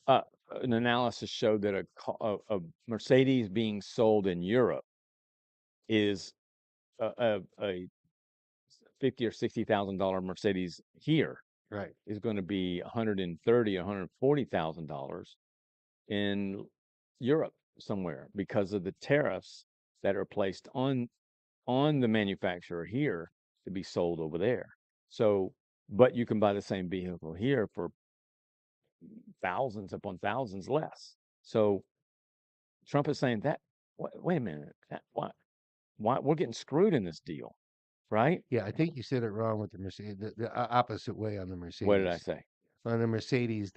An analysis showed that a Mercedes being sold in Europe is a $50,000 or $60,000 Mercedes here right. is going to be $130,000, $140,000 in Europe somewhere because of the tariffs that are placed on the manufacturer here to be sold over there. So, but you can buy the same vehicle here for thousands upon thousands less. So Trump is saying that, wait a minute, why we're getting screwed in this deal, right? Yeah, I think you said it wrong with the Mercedes, the opposite way on the Mercedes. What did I say? On the Mercedes,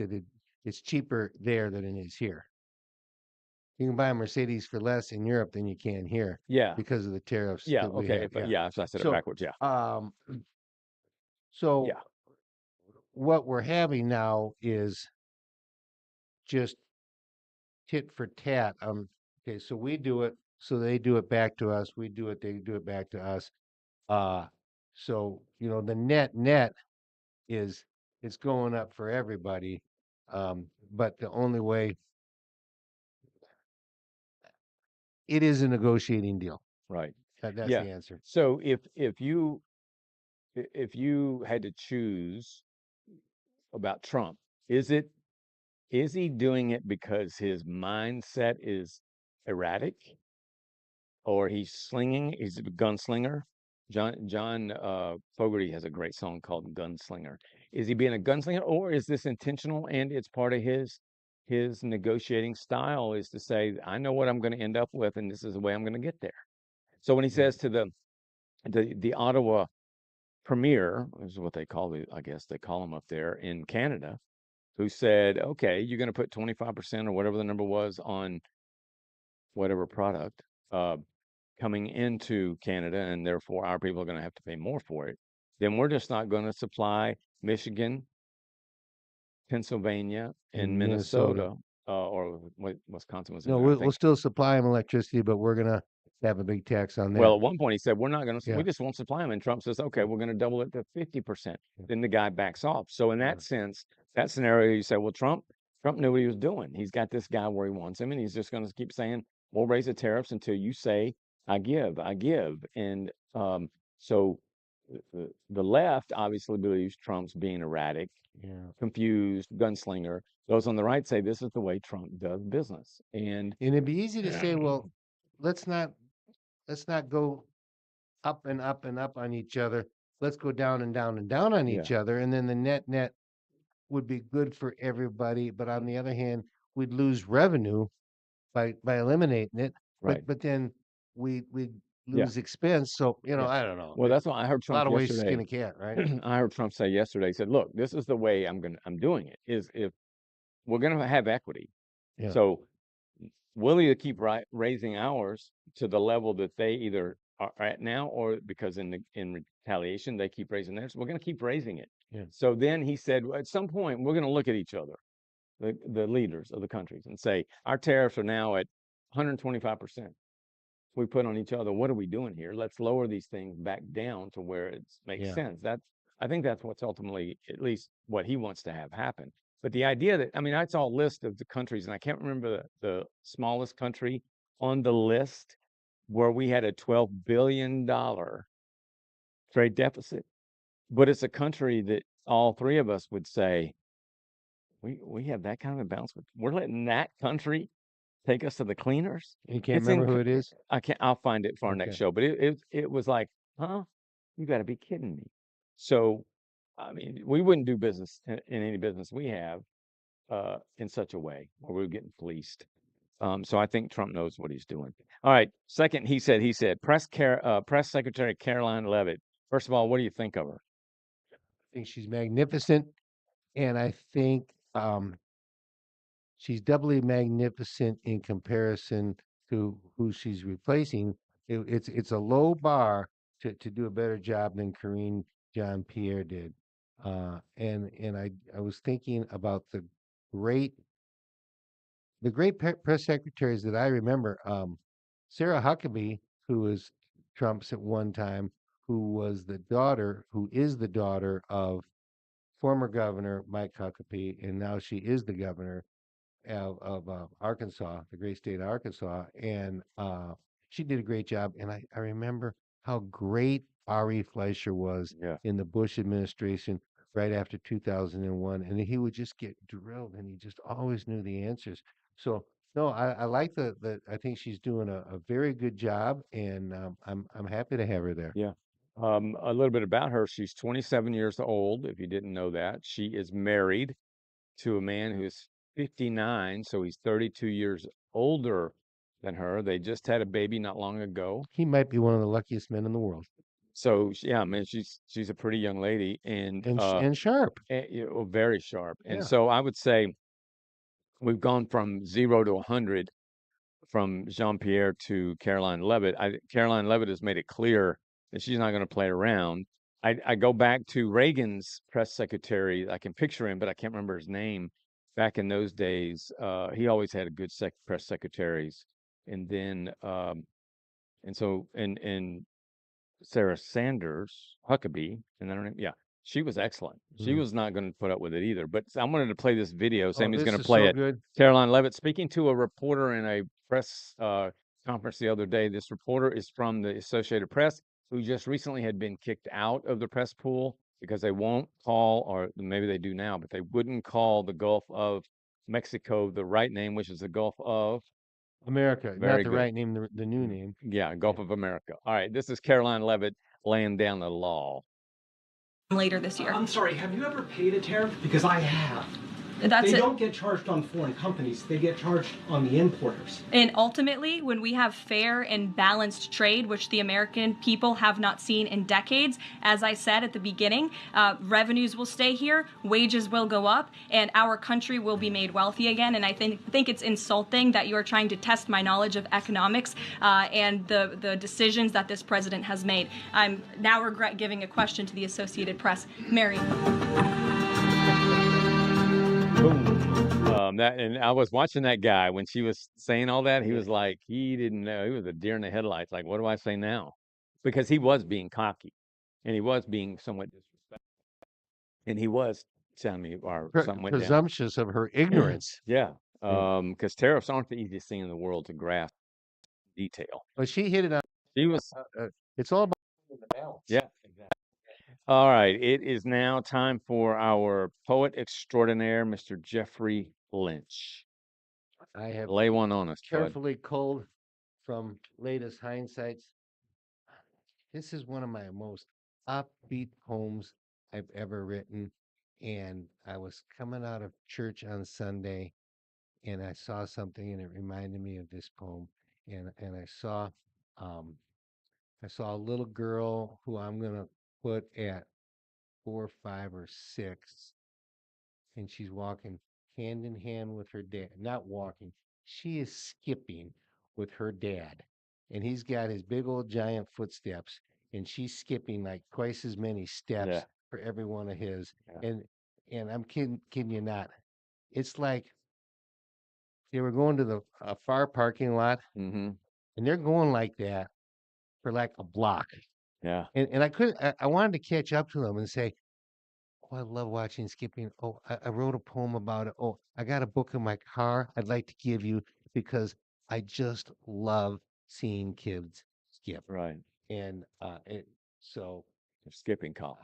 it's cheaper there than it is here. You can buy a Mercedes for less in Europe than you can here. Yeah. Because of the tariffs. Yeah. that we Okay. have, So I said So, it backwards. Yeah. So Yeah. what we're having now is just tit for tat. Okay, so we do it So they do it back to us. We do it. They do it back to us. So the net is it's going up for everybody. But the only way it is a negotiating deal. Right. That's Yeah. the answer. So if you had to choose about Trump, is he doing it because his mindset is erratic, or he's a gunslinger? John Fogerty has a great song called Gunslinger. Is he being a gunslinger, or is this intentional and it's part of his negotiating style, is to say, I know what I'm going to end up with and this is the way I'm going to get there. So when he says to the Ottawa premier, is what they call it, I guess they call him up there in Canada, who said, okay, you're going to put 25% or whatever the number was on whatever product coming into Canada, and therefore our people are going to have to pay more for it, then we're just not going to supply Michigan, Pennsylvania, and Minnesota, or Wisconsin was in No, there, I we'll think. still supply them electricity, but we're gonna have a big tax on that. Well, at one point he said, we're not going to, Yeah. we just won't supply them. And Trump says, okay, we're going to double it to 50%. Then the guy backs off. So in that sense, that scenario, you say, well, Trump knew what he was doing. He's got this guy where he wants him, and he's just going to keep saying, we'll raise the tariffs until you say, I give. And so the left obviously believes Trump's being erratic, confused, gunslinger. Those on the right say this is the way Trump does business. And it'd be easy to say, well, let's not go up and up and up on each other. Let's go down and down and down on each other, and then the net would be good for everybody. But on the other hand, we'd lose revenue by eliminating it. Right. But then we'd lose expense. So I don't know. Well, that's what I heard A Trump lot of ways to yesterday. skin a cat, right? I heard Trump say yesterday, he said, look, this is the way I'm doing it, is if we're going to have equity. Yeah. So we'll either keep raising ours to the level that they either are at now, or because in retaliation, they keep raising theirs. We're going to keep raising it. Yeah. So then he said, well, at some point, we're going to look at each other, the leaders of the countries, and say, our tariffs are now at 125%. We put on each other, what are we doing here? Let's lower these things back down to where it makes sense. I think that's what's ultimately, at least what he wants to have happen. But the idea that, I mean, I saw a list of the countries, and I can't remember the smallest country on the list where we had a $12 billion trade deficit. But it's a country that all three of us would say, we have that kind of imbalance. We're letting that country take us to the cleaners. You can't remember who it is? I'll find it for our next show. But it was like, huh? You got to be kidding me. So, I mean, we wouldn't do business in any business we have in such a way where we're getting fleeced. So I think Trump knows what he's doing. All right. Second, he said, Press Secretary Caroline Leavitt. First of all, what do you think of her? I think she's magnificent, and I think she's doubly magnificent in comparison to who she's replacing. It's a low bar to do a better job than Karine Jean-Pierre did. And I was thinking about the great press secretaries that I remember. Sarah Huckabee, who was Trump's at one time, who is the daughter of former Governor Mike Huckabee, and now she is the governor of Arkansas, the great state of Arkansas, and she did a great job. And I remember how great Ari Fleischer was in the Bush administration right after 2001, and he would just get drilled, and he just always knew the answers. So no, I like I think she's doing a very good job, and I'm happy to have her there. Yeah. A little bit about her. She's 27 years old, if you didn't know that. She is married to a man who is 59, so he's 32 years older than her. They just had a baby not long ago. He might be one of the luckiest men in the world. So yeah, man, she's a pretty young lady, and sharp, very sharp. And so I would say we've gone from 0 to 100 from Jean-Pierre to Caroline Leavitt. Caroline Leavitt has made it clear that she's not going to play around. I go back to Reagan's press secretary. I can picture him, but I can't remember his name. Back in those days, he always had a good press secretaries. and then and so and Sarah Sanders Huckabee, and I don't know, yeah, she was excellent. She Mm. was not going to put up with it either. But I wanted to play this video. Oh, Sammy's this going to is play so it. good. Caroline Leavitt speaking to a reporter in a press conference the other day. This reporter is from the Associated Press, who just recently had been kicked out of the press pool because they won't call, or maybe they do now, but they wouldn't call the Gulf of Mexico the right name, which is the Gulf of. America, not Very the good. right name, the new name. Yeah, Gulf of America. All right, this is Caroline Leavitt laying down the law. Later this year. I'm sorry, have you ever paid a tariff? Because I have. That's They it. don't get charged on foreign companies, they get charged on the importers. And ultimately, when we have fair and balanced trade, which the American people have not seen in decades, as I said at the beginning, revenues will stay here, wages will go up, and our country will be made wealthy again. And I think it's insulting that you are trying to test my knowledge of economics and the decisions that this president has made. I'm now regret giving a question to the Associated Press. Mary. Boom. And I was watching that guy when she was saying all that. He was like, he didn't know. He was a deer in the headlights. Like, what do I say now? Because he was being cocky, and he was being somewhat disrespectful, and he was telling me, or something went down. Presumptuous of her ignorance. Yeah. Because tariffs aren't the easiest thing in the world to grasp detail. But she hit it on. She was. It's all about the balance. Yeah. Exactly. All right. It is now time for our poet extraordinaire, Mr. Jeffrey Lynch. I have Lay one on us, bud. carefully culled from latest hindsights. This is one of my most upbeat poems I've ever written. And I was coming out of church on Sunday and I saw something and it reminded me of this poem. And um I saw a little girl who I'm gonna put at 4, 5, or 6, and she's walking hand in hand with her dad. Not walking, she is skipping with her dad. And he's got his big old giant footsteps, and she's skipping like twice as many steps Yeah. for every one of his. Yeah. And I'm kidding you not. It's like they were going to the far parking lot, Mm-hmm. and they're going like that for like a block. Yeah. And I wanted to catch up to them and say, oh, I love watching skipping. Oh, I wrote a poem about it. Oh, I got a book in my car I'd like to give you because I just love seeing kids skip. Right. And so They're skipping column.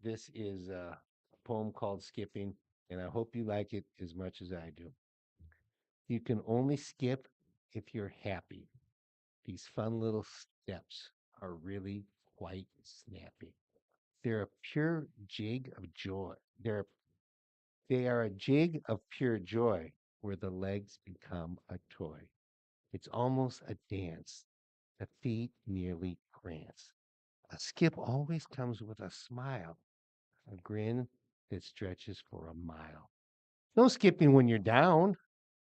this is a poem called Skipping, and I hope you like it as much as I do. You can only skip if you're happy. These fun little steps are really quite snappy. They're a pure jig of joy. They are a jig of pure joy where the legs become a toy. It's almost a dance. The feet nearly prance. A skip always comes with a smile, a grin that stretches for a mile. No skipping when you're down.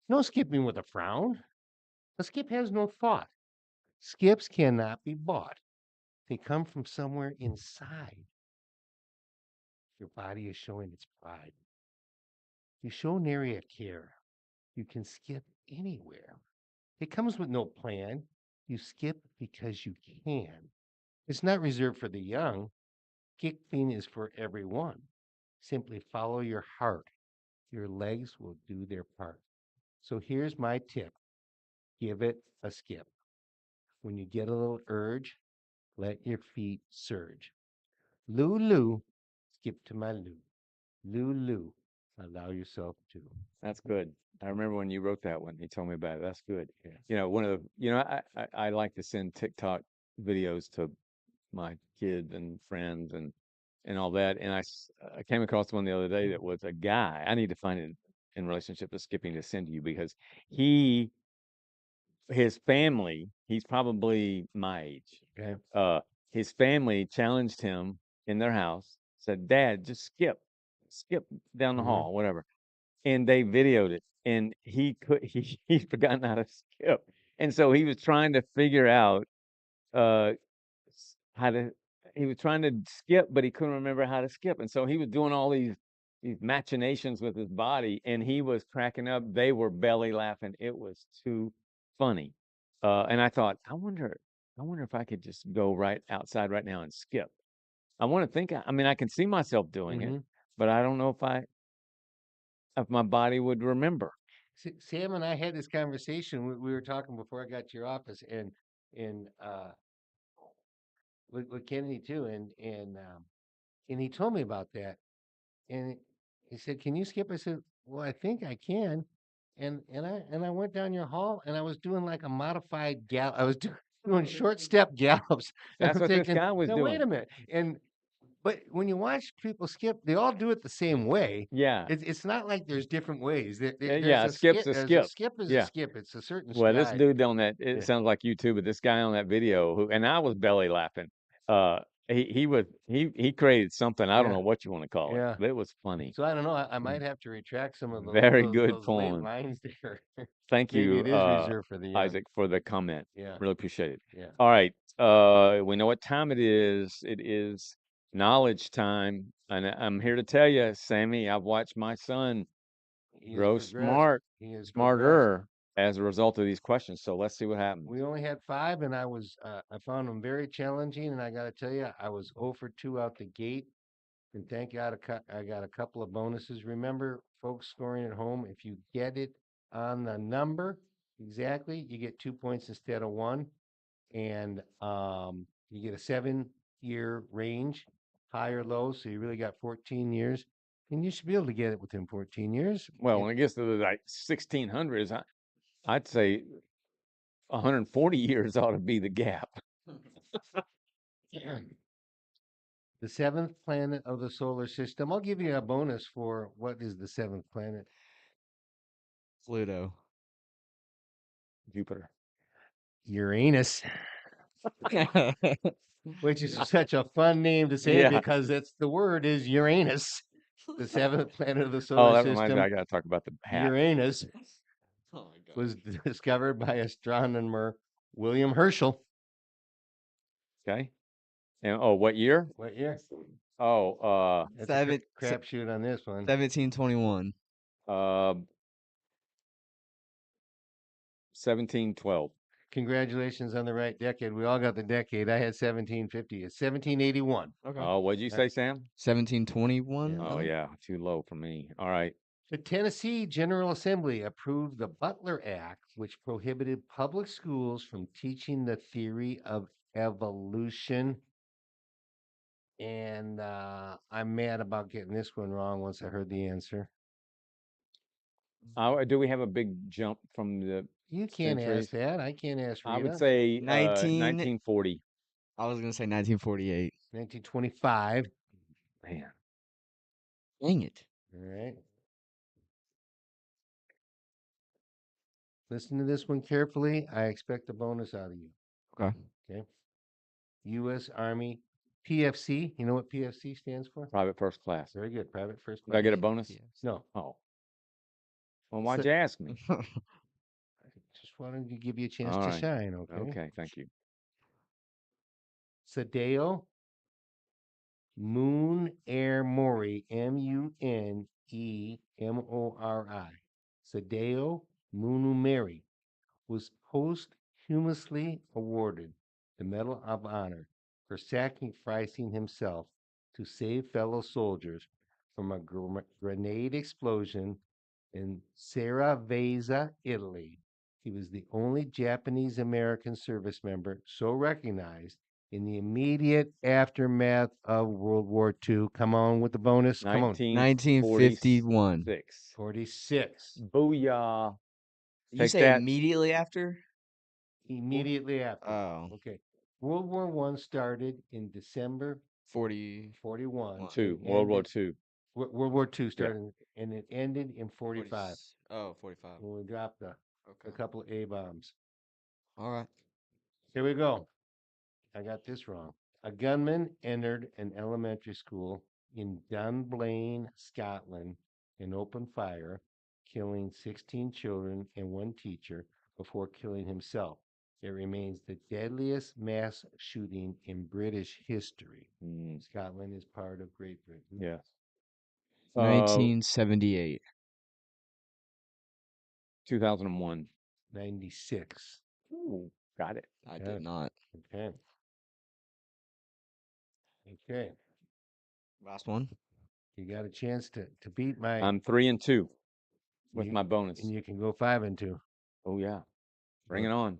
No skipping with a frown. A skip has no thought. Skips cannot be bought. They come from somewhere inside. Your body is showing its pride. You show nary a care. You can skip anywhere. It comes with no plan. You skip because you can. It's not reserved for the young. Skipping is for everyone. Simply follow your heart. Your legs will do their part. So here's my tip. Give it a skip. When you get a little urge, let your feet surge. Lou, skip to my Lou. Lou, allow yourself to. That's good. I remember when you wrote that one. He told me about it. That's good. Yeah. You know, I like to send TikTok videos to my kids and friends and all that. And I came across one the other day that was a guy. I need to find it in relationship to skipping to send to you because his family, he's probably my age. Okay. His family challenged him in their house, said, Dad, just skip down the Mhm. hall, whatever. And they videoed it, and he'd forgotten how to skip. And so he was trying to figure out uh how to he was trying to skip, but he couldn't remember how to skip. And so he was doing all these machinations with his body, and he was cracking up. They were belly laughing. It was too funny. And I thought, I wonder if I could just go right outside right now and skip. I want to think. I mean, I can see myself doing it, Mhm. but I don't know if my body would remember. Sam and I had this conversation. We were talking before I got to your office, and with Kennedy too, and he told me about that, and he said, "Can you skip?" I said, "Well, I think I can," and I went down your hall, and I was doing like a modified gal. I was doing short step gallops, and That's I'm what this thinking, guy was "Now wait doing. a minute," but when you watch people skip, they all do it the same way. Yeah. It's not like there's different ways. There's Yeah, a a skip's skip. a There's a skip. skip is a Yeah. skip. It's a certain Well, this stride. dude on that, it Yeah. sounds like you too, but this guy on that video who, and I was belly laughing. He created something. I don't Yeah. know what you want to call it, Yeah. but it was funny. So I don't know. I might have to retract some of Very good those late poem. lines there. Thank Maybe you, it is reserved for the young. Isaac, for the comment. Yeah. Really appreciate it. Yeah. All right. We know what time it is. It is knowledge time. And I'm here to tell you, Sammy, I've watched my son He has grow progressed. smart, He has progressed. smarter as a result of these questions. So let's see what happens. We only had 5, and I found them very challenging. And I got to tell you, I was 0 for 2 out the gate. And thank God I got a couple of bonuses. Remember, folks scoring at home, if you get it on the number exactly, you get 2 points instead of 1. And you get a 7-year range, high or low. So you really got 14 years. And you should be able to get it within 14 years. Well, when it gets to the like 1600s, I'd say 140 years ought to be the gap. The 7th planet of the solar system. I'll give you a bonus for what is the 7th planet. Pluto. Jupiter. Uranus, which is such a fun name to say Yeah. because the word is Uranus, the 7th planet of the Oh, solar that reminds me. system. I got to talk about the hat. Uranus Oh my god. was discovered by astronomer William Herschel. Okay. And what year? What year? Oh, That's Seven- a crapshoot on this one. 1721. 1712. Congratulations on the right decade. We all got the decade. I had 1750. It's 1781. Okay. Oh, what'd you say, Sam? 1721. Yeah. Oh, yeah, too low for me. All right. The Tennessee General Assembly approved the Butler Act, which prohibited public schools from teaching the theory of evolution. And I'm mad about getting this one wrong once I heard the answer. Do we have a big jump from the You can't centuries? ask that. I can't ask Rita. I would say 1940. 1940. I was gonna say 1948. 1925. Man, Dang it. All right. Listen to this one carefully. I expect a bonus out of you. Okay. Okay. U.S. Army PFC. You know what PFC stands for? private first class. Very good. Private first Did class. I get a bonus? Yes. No. Oh. Well, why'd So- you ask me? Just wanted to give you a chance All to right. shine. Okay. Okay, thank you. Sadeo Moon Air Mori, Munemori. Sadeo Munumeri was posthumously awarded the Medal of Honor for sacrificing himself to save fellow soldiers from a grenade explosion in Seravezza, Italy. He was the only Japanese American service member so recognized in the immediate aftermath of World War II. Come on with the bonus. Come on. 1951. 46. Booyah. You Take say that. immediately after? Immediately after. Oh. Okay. World War I started in December 40. 41. Two. and World War ended- II. World War II started and it ended in 45 Oh, 45. when we dropped a Okay. couple of A bombs. All right. Here we go. I got this wrong. A gunman entered an elementary school in Dunblane, Scotland, and opened fire, killing 16 children and 1 teacher before killing himself. It remains the deadliest mass shooting in British history. Mm, Scotland is part of Great Britain. yes. 1978. 2001. 96. Ooh, got it. I Yeah. did not. Okay. Okay. Last one. You got a chance to beat my I'm 3 and 2 with you- my bonus. and you can go 5 and 2. Oh yeah, bring But it on.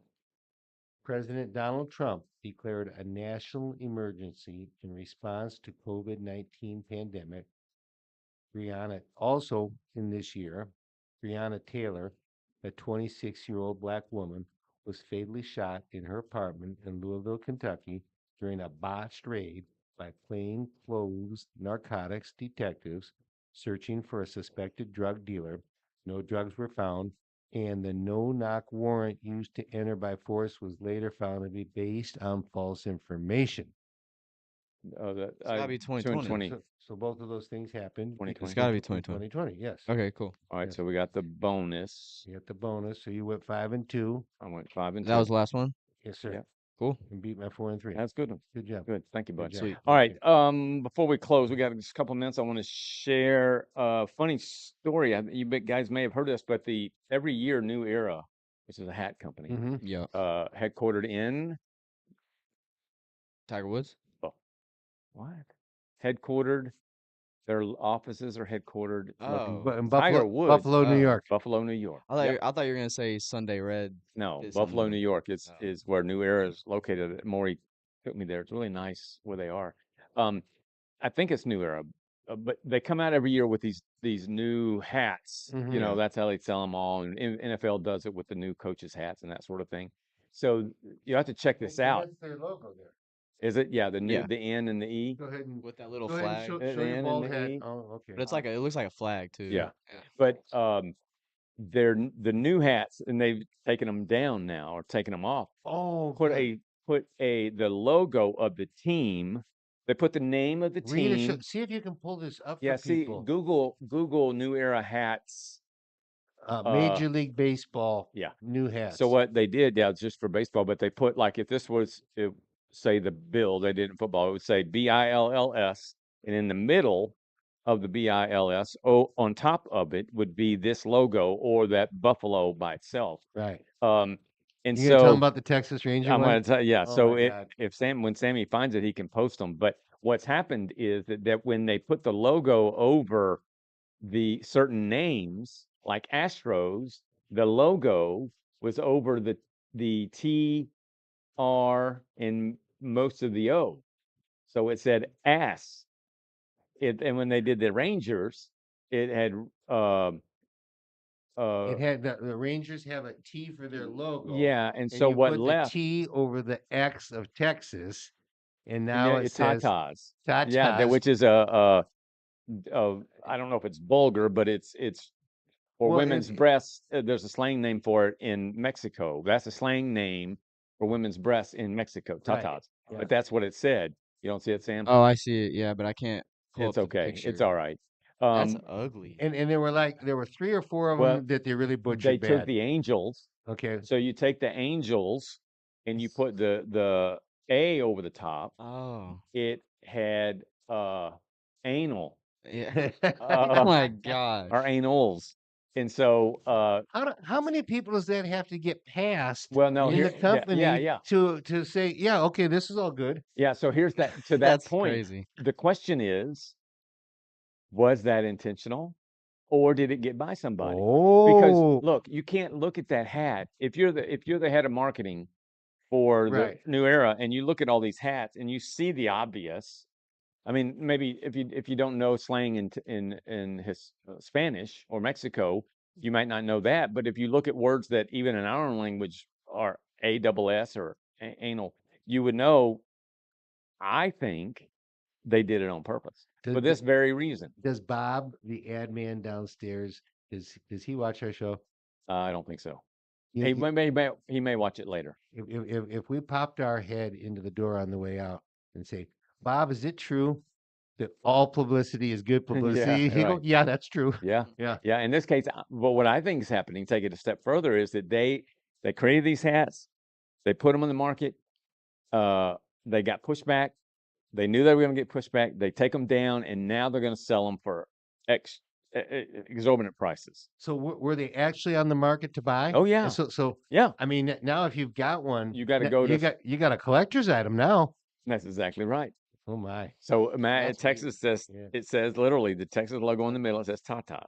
President Donald Trump declared a national emergency in response to COVID-19 pandemic. Breonna also in this year, Breonna Taylor, a 26-year-old black woman, was fatally shot in her apartment in Louisville, Kentucky during a botched raid by plainclothes narcotics detectives searching for a suspected drug dealer. No drugs were found, and the no-knock warrant used to enter by force was later found to be based on false information. That It's gotta be 2020. 2020. So both of those things happened. 2020. It's gotta be in 2020. 2020, yes. Okay, cool. All right, Yes. so we got the bonus. You got the bonus, so you went 5 and 2. I went 5 and That 2. was the last one. Yes, sir. Yep. Cool. And beat my 4 and 3. That's a good one. Good job. Good. Thank you, Good bud. job. Sweet. All right. Okay. Before we close, we got just a couple minutes. I want to share a funny story. Guys may have heard this, but every year New Era, which is a hat company, Mm-hmm. Yeah. headquartered in Tiger Woods. what? Headquartered. Their offices are headquartered Oh. In Tiger Buffalo, Woods. Buffalo, New Oh. York. Buffalo, New York. Yep. I thought you were gonna say Sunday Red. No, did Buffalo, something. New York Oh. is where New Era is located. Maury took me there. It's really nice where they are. I think it's New Era, but they come out every year with these new hats. Mhm. You know, Yeah. that's how they sell them all. And NFL does it with the new coaches' hats and that sort of thing. So you have to check this out. That's their logo there. Is it? Yeah, the new Yeah. the N and the E. Go ahead and With that little go ahead and flag. show The your N and bald the hat. E. Oh, okay. But it's like it looks like a flag too. Yeah. But they're the new hats, and they've taken them down now or taken them off. Oh, Put good. the logo of the team. They put the name of the Rita, team. see if you can pull this up Yeah, for see, people. Google New Era hats. Major League Baseball. Yeah. New hats. So what they did, yeah, it's just for baseball, but they put like if this was say the Bill, they did in football, it would say BILLS, and in the middle of the BILS, on top of it would be this logo or that buffalo by itself. Right. And You so gonna tell them about the Texas Ranger I'm one? going to tell you, yeah. Oh So my God. when Sammy finds it, he can post them. But what's happened is that when they put the logo over the certain names, like Astros, the logo was over the T, R, and most of the O. So it said ass. And when they did the Rangers, it had It had the Rangers have a T for their logo. yeah, and And so you what put left? the T over the X of Texas, and You now know, it it's says Tatas. Tatas. Yeah, which is I don't know if it's vulgar, but it's for Well, women's breasts. There's a slang name for it in Mexico. That's a slang name for women's breasts in Mexico, Right, tatas. yeah. But that's what it said. You don't see it, Sam? Oh, I see it. Yeah, but I can't pull It's up the okay. picture. It's all right. That's ugly. And there were 3 or 4 of Well, them that they really they butchered took bad. the angels. Okay. So you take the angels and you put the A over the top. Oh. It had anal. Yeah. Oh my gosh. Or anals. And so How many people does that have to get past well, no, in here, the company yeah. to say, yeah, okay, this is all good? Yeah, so here's that to that That's point. crazy. The question is, was that intentional or did it get by somebody? Because Oh, look, you can't look at that hat. If you're the head of marketing for right. the New Era and you look at all these hats and you see the obvious. I mean, maybe if you don't know slang in his Spanish or Mexico, you might not know that. But if you look at words that even in our own language are ASS or anal, you would know. I think they did it on purpose for this very reason. Does Bob, the ad man downstairs, does he watch our show? I don't think so. You- He you- he may watch it later. if we popped our head into the door on the way out and say, Bob, is it true that all publicity is good publicity? He go, right. yeah, that's true. Yeah, Yeah. yeah. In this case, but what I think is happening, take it a step further, is that they created these hats, they put them on the market, they got pushed back. They knew they were going to get pushed back. They take them down, and now they're going to sell them for exorbitant prices. So were they actually on the market to buy? Oh And yeah, so yeah. I mean, now if you've got one, You got to n- go to. you got a collector's item now. That's exactly right. Oh my. So That's Texas says Yeah. it says literally the Texas logo in the middle. It says Tata.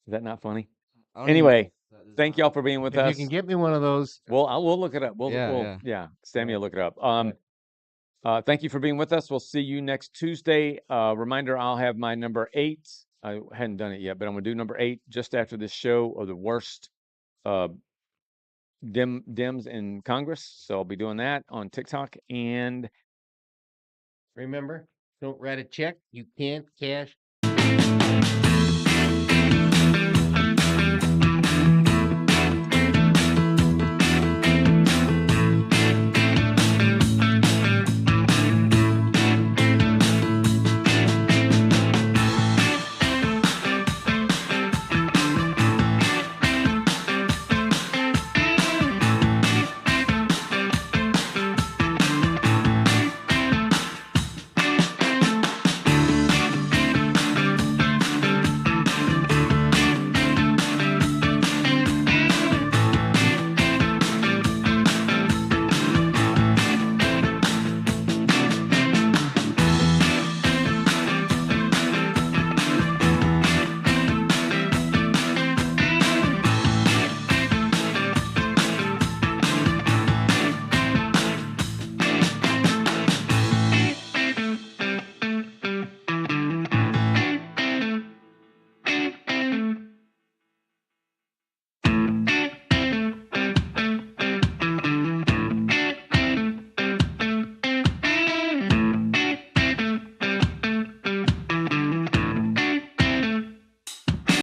Is that not funny? I don't even Anyway, know that thank design. y'all for being with If you us. can get me one of those, We'll look it up. Yeah. Sammy will look it up. Thank you for being with us. We'll see you next Tuesday. Reminder, I'll have my number 8. I hadn't done it yet, but I'm gonna do number 8 just after this show of the worst Dems in Congress. So I'll be doing that on TikTok. And remember, don't write a check you can't cash.